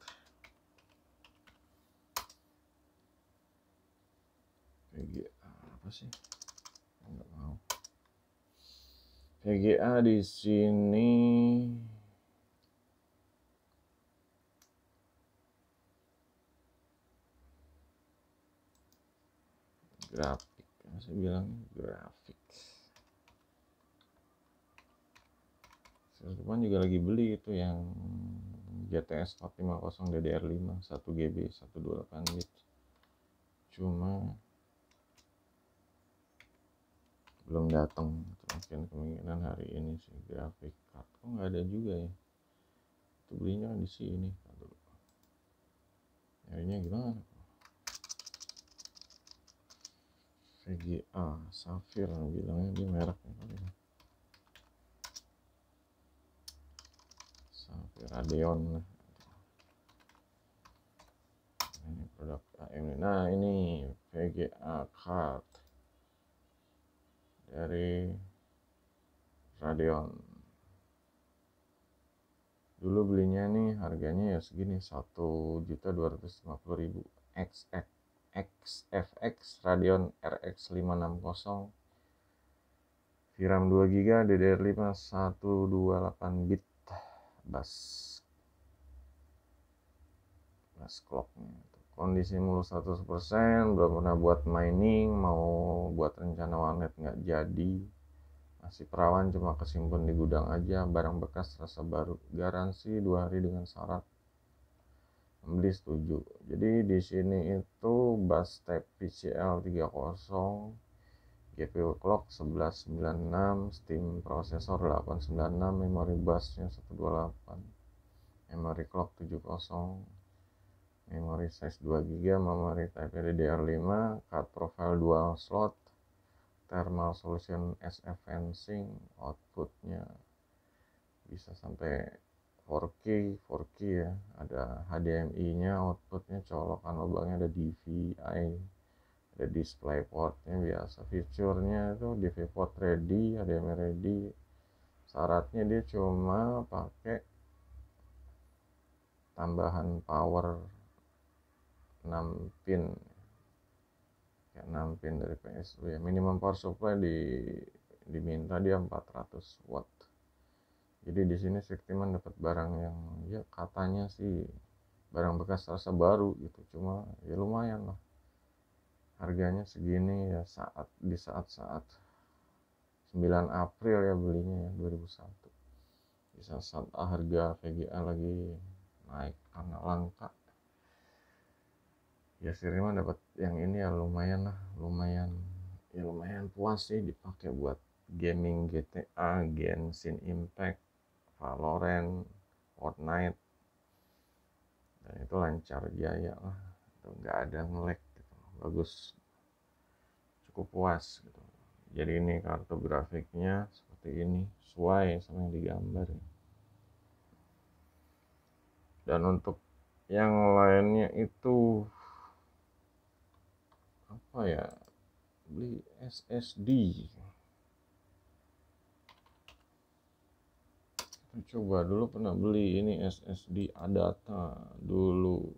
A: VGA apa sih, nggak mau. VGA di sini grafik, saya bilang grafik. Teman juga lagi beli itu yang GTS 450 DDR5 1 GB 128 bit, cuma belum datang. Mungkin kemungkinan hari ini sih. Grafik card kok nggak ada juga ya, itu belinya kan di sini. Aduh, nyarinya gimana? VGA Safir bilangnya, dia mereknya kali ya, Safir Radeon lah. Ini produk AM. Nah ini VGA card dari Radeon. Dulu belinya nih harganya ya segini, 1.250.000 XFX Radeon RX 560, VRAM 2 GB, DDR5 128 bit, bus clocknya. Kondisi mulus 100%, belum pernah buat mining, mau buat rencana warnet nggak jadi, masih perawan, cuma kesimpan di gudang aja, barang bekas rasa baru, garansi 2 hari dengan syarat membeli setuju. Jadi di sini itu bus type PCL 30, GPU clock 1196, Steam prosesor 896, memori busnya 128, memori clock 70, memori size 2 GB, memori type DDR5, card profile dual slot, thermal solution SF fencing, outputnya bisa sampai 4K ya, ada HDMI nya, outputnya colokan, lubangnya ada DVI, ada display portnya biasa, fiturnya itu DV port ready, HDMI ready. Syaratnya dia cuma pakai tambahan power 6 pin, ya 6 pin dari PSU ya. Minimum power supply diminta dia 400 watt. Jadi di sini Sektiman dapat barang yang ya katanya sih barang bekas rasa baru gitu, cuma ya lumayan lah harganya segini ya, di saat 9 April ya belinya ya, 2001, di saat harga VGA lagi naik karena langka. Ya Sirima dapat yang ini ya lumayan lah, lumayan puas sih dipakai buat gaming GTA, Genshin Impact, Valorant, Fortnite, dan itu lancar jaya lah, itu nggak ada nge-lag gitu, bagus, cukup puas gitu. Jadi ini kartu grafiknya seperti ini, sesuai sama yang digambar ya. Dan untuk yang lainnya itu apa ya, beli SSD. Coba dulu pernah beli ini SSD Adata dulu,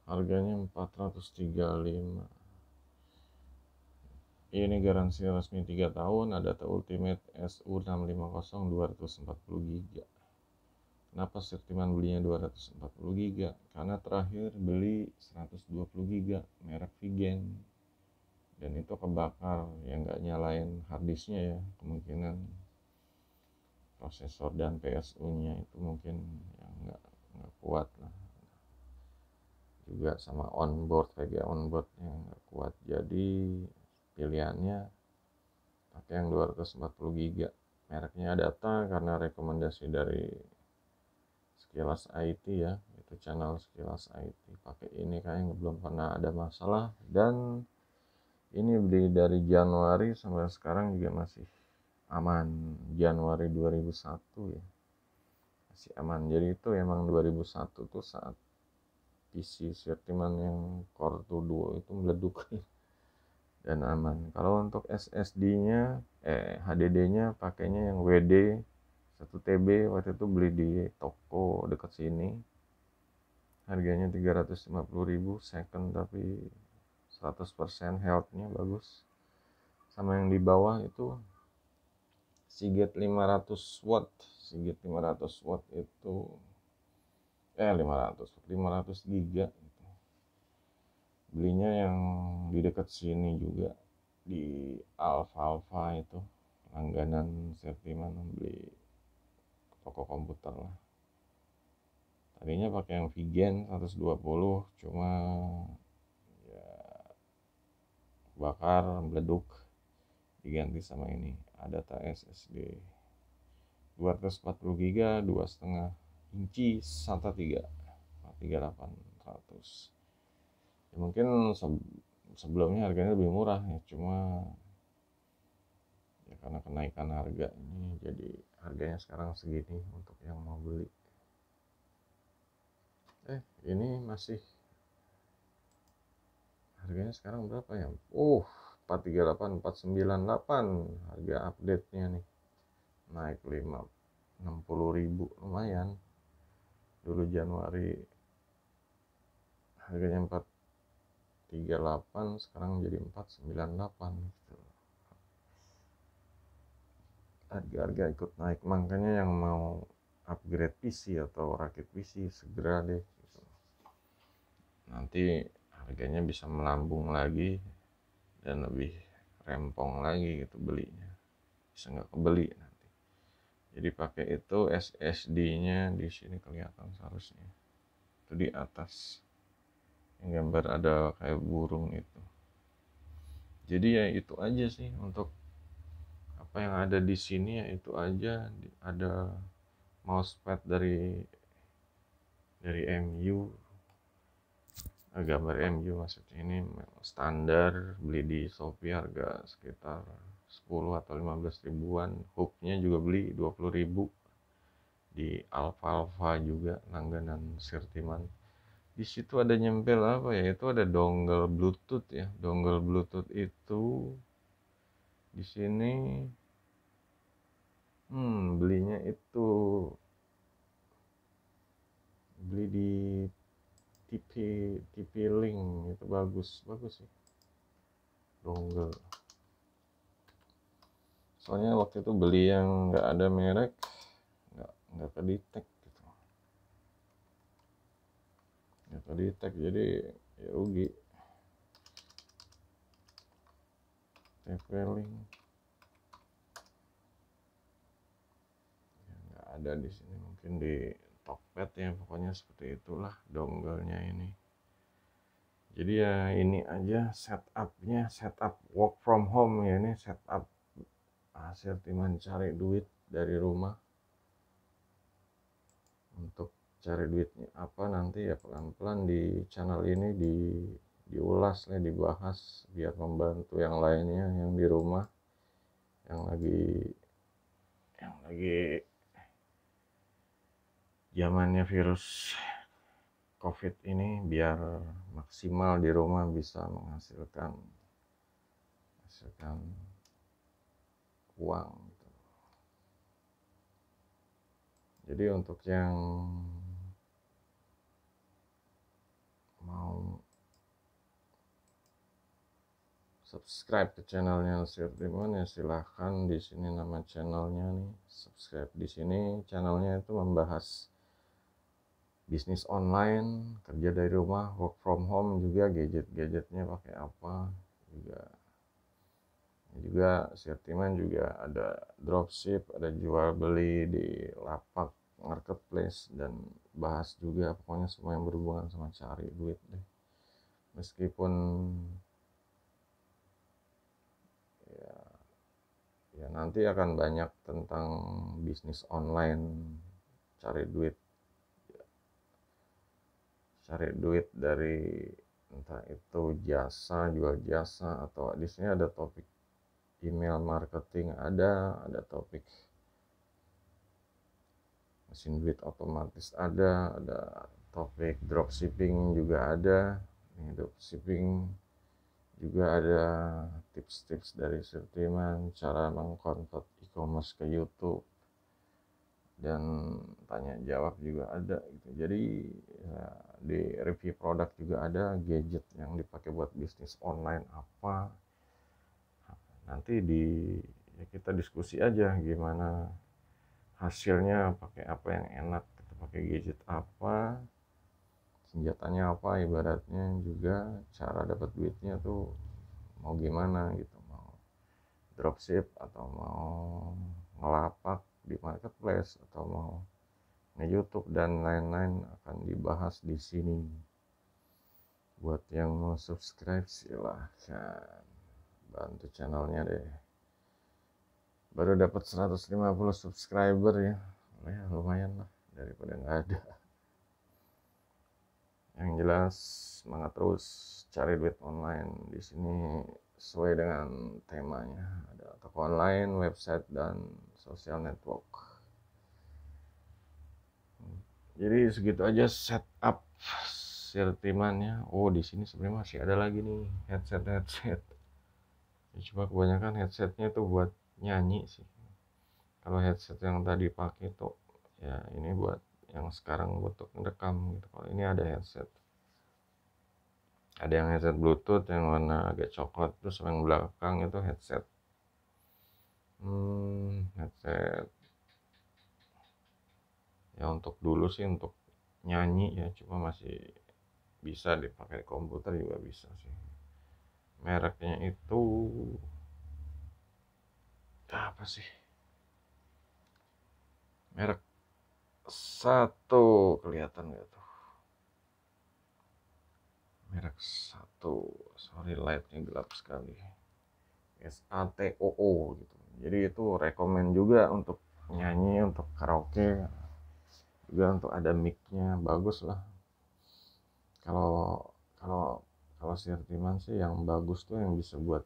A: harganya 435. Ini garansi resmi 3 tahun, Adata Ultimate SU650 240 GB. Kenapa Sektiman belinya 240 GB? Karena terakhir beli 120 GB merek Vigen, dan itu kebakar ya, nggak nyalain harddisknya ya, kemungkinan prosesor dan PSU nya itu mungkin ya nggak kuat lah. juga sama onboard, VGA onboardnya nggak kuat, jadi pilihannya pakai yang 240 GB. Mereknya Adata karena rekomendasi dari Sekilas IT ya, itu channel Sekilas IT. Pakai ini kayaknya belum pernah ada masalah, dan ini beli dari Januari sampai sekarang juga masih aman. Januari 2001 ya, masih aman. Jadi itu emang 2001 tuh saat PC Sirtiman yang Core 2 Duo itu meleduk dan aman. Kalau untuk SSD-nya, HDD-nya pakainya yang WD 1 TB. Waktu itu beli di toko dekat sini, harganya 350.000 second, tapi 100% health-nya bagus. Sama yang di bawah itu Seagate 500 watt. Seagate 500 watt itu 500 giga gitu. Belinya yang di dekat sini juga, di Alfa itu, langganan Sirtiman, beli toko komputer lah. Tadinya pakai yang Vigen 120, cuma ya bakar meleduk, diganti sama ini Adata SSD 240 GB 2,5 inci SATA 3 3800. Ya, mungkin sebelumnya harganya lebih murah ya, cuma ya karena kenaikan harga ini jadi harganya sekarang segini untuk yang mau beli. Ini masih harganya sekarang berapa ya? 438 498 harga update-nya nih, naik 60.000, lumayan. Dulu Januari harganya 438, sekarang jadi 498 gitu. Harga-harga ikut naik, makanya yang mau upgrade PC atau rakit PC segera deh gitu. Nanti harganya bisa melambung lagi dan lebih rempong lagi gitu belinya, bisa nggak kebeli nanti. Jadi pakai itu SSD-nya di sini kelihatan seharusnya, itu di atas yang gambar ada kayak burung itu. Jadi ya itu aja sih untuk apa yang ada di sini, ya itu aja. Ada mousepad dari MU, gambar MU maksudnya. Ini standar, beli di Shopee harga sekitar 10 atau 15 ribuan. Hooknya juga beli 20.000 di Alfa juga, langganan Sirtiman. Di situ ada nyempel apa ya, itu ada dongle Bluetooth ya. Dongle Bluetooth itu di sini belinya itu beli di TP Link, itu bagus sih dongle. Soalnya waktu itu beli yang nggak ada merek, nggak kedetek gitu, nggak kedetek, jadi ya rugi. TP Link ya, nggak ada di sini, mungkin di Tokped ya, pokoknya seperti itulah dongle-nya ini. Jadi ya ini aja setupnya, setup work from home ya, ini setup hasil timan cari duit dari rumah. Untuk cari duitnya apa nanti ya pelan-pelan di channel ini diulas lah, dibahas, biar membantu yang lainnya yang di rumah, yang lagi zamannya virus COVID ini, biar maksimal di rumah bisa menghasilkan uang gitu. Jadi untuk yang mau subscribe ke channelnya Sirtiman ya silahkan. Di sini nama channelnya nih, subscribe. Di sini channelnya itu membahas bisnis online, kerja dari rumah, work from home, juga gadget-gadgetnya pakai apa juga Sirtiman juga ada dropship, ada jual beli di lapak marketplace, dan bahas juga pokoknya semua yang berhubungan sama cari duit deh. Meskipun ya, ya nanti akan banyak tentang bisnis online, cari duit dari entah itu jasa, jual jasa, atau di sini ada topik email marketing, ada topik mesin duit otomatis, ada topik dropshipping juga ada. Ini dropshipping juga ada tips-tips dari Sirtiman, cara mengkonvert e-commerce ke YouTube, dan tanya jawab juga ada gitu. Jadi ya, di review produk juga ada, gadget yang dipakai buat bisnis online apa. Nanti ya kita diskusi aja gimana hasilnya, pakai apa yang enak, kita pakai gadget apa, senjatanya apa, ibaratnya juga cara dapat duitnya tuh mau gimana gitu, mau dropship atau mau ngelapak di marketplace atau mau nge-YouTube dan lain-lain, akan dibahas di sini. Buat yang mau subscribe silahkan bantu channelnya deh. Baru dapat 150 subscriber ya, lumayan lah daripada nggak ada. Yang jelas semangat terus cari duit online. Di sini sesuai dengan temanya, ada toko online, website, dan social network. Jadi segitu aja setup Sirtimannya. Oh, di sini sebenarnya masih ada lagi nih headset. Ya, cuma kebanyakan headsetnya tuh buat nyanyi sih. Kalau headset yang tadi pakai tuh ya ini buat yang sekarang untuk ngerekam gitu. Kalau ini ada yang headset Bluetooth yang warna agak coklat, terus yang belakang itu headset ya untuk dulu sih untuk nyanyi ya, cuma masih bisa dipakai komputer juga bisa sih. Mereknya itu apa sih? Merek satu, kelihatan nggak tuh? Merek satu, sorry lightnya gelap sekali. SATOO gitu. Jadi itu rekomen juga untuk nyanyi, untuk karaoke, juga untuk ada mic-nya bagus lah. Kalau kalau kalau Sirtiman sih yang bagus tuh yang bisa buat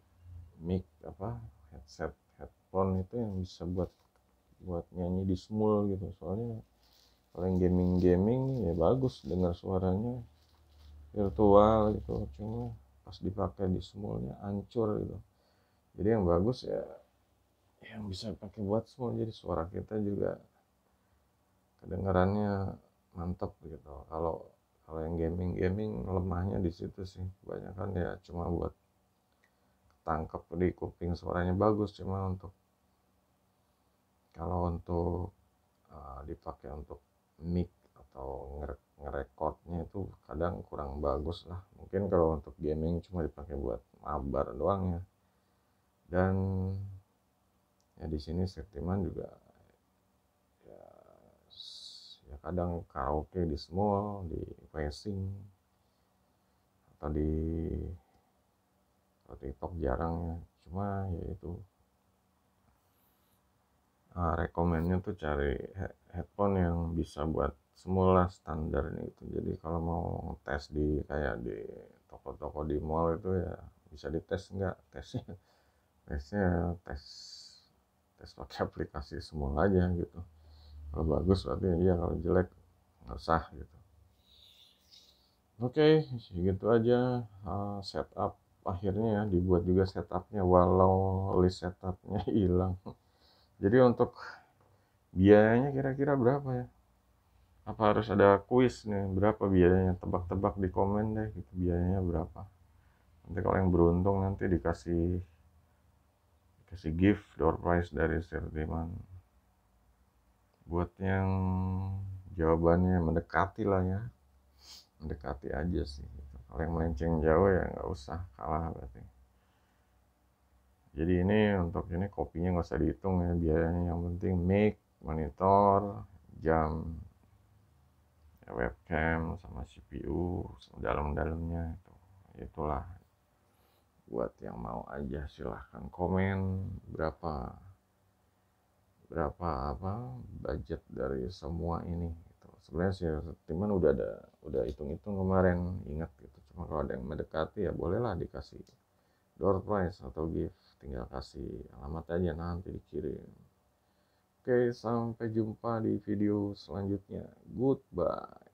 A: mic headphone itu yang bisa buat nyanyi di small gitu. Soalnya kalau yang gaming ya bagus dengar suaranya virtual gitu, cuma pas dipakai di smallnya hancur gitu. Jadi yang bagus ya yang bisa pakai buat small, jadi suara kita juga kedengarannya mantap gitu. Kalau yang gaming lemahnya di situ sih, kebanyakan ya cuma buat tangkap di kuping suaranya bagus, cuma kalau untuk dipakai untuk mic atau ngerekodnya itu kadang kurang bagus lah. Mungkin kalau untuk gaming cuma dipakai buat mabar doang ya. Dan ya di sini Sirtiman juga ya kadang karaoke di small, di racing, atau di TikTok jarang ya. Cuma ya itu rekomennya tuh cari headphone yang bisa buat semula standar ini gitu. Jadi kalau mau tes di kayak di toko-toko di mall itu ya bisa dites, enggak tesnya tes pakai aplikasi semula aja gitu. Kalau bagus berarti iya, kalau jelek nggak usah gitu. Oke, segitu aja setup. Akhirnya ya dibuat juga setupnya, walau list setupnya hilang. Jadi untuk biayanya kira-kira berapa ya? Apa harus ada kuis nih, berapa biayanya? Tebak-tebak di komen deh gitu, biayanya berapa. Nanti kalau yang beruntung nanti dikasih gift door prize dari Sirtiman. Buat yang jawabannya mendekati lah ya, mendekati aja sih gitu. Kalau yang melenceng jauh ya nggak usah, kalah berarti. Jadi ini untuk ini kopinya nggak usah dihitung ya biayanya, yang penting mic, monitor, jam, ya webcam sama CPU dalam-dalamnya itu. Itulah, buat yang mau aja silahkan komen berapa berapa apa budget dari semua ini gitu. Sebenarnya sih teman udah hitung-hitung kemarin, ingat gitu. Cuma kalau ada yang mendekati ya bolehlah dikasih door prize atau gift, tinggal kasih alamat aja nanti dikirim. Oke, sampai jumpa di video selanjutnya. Goodbye.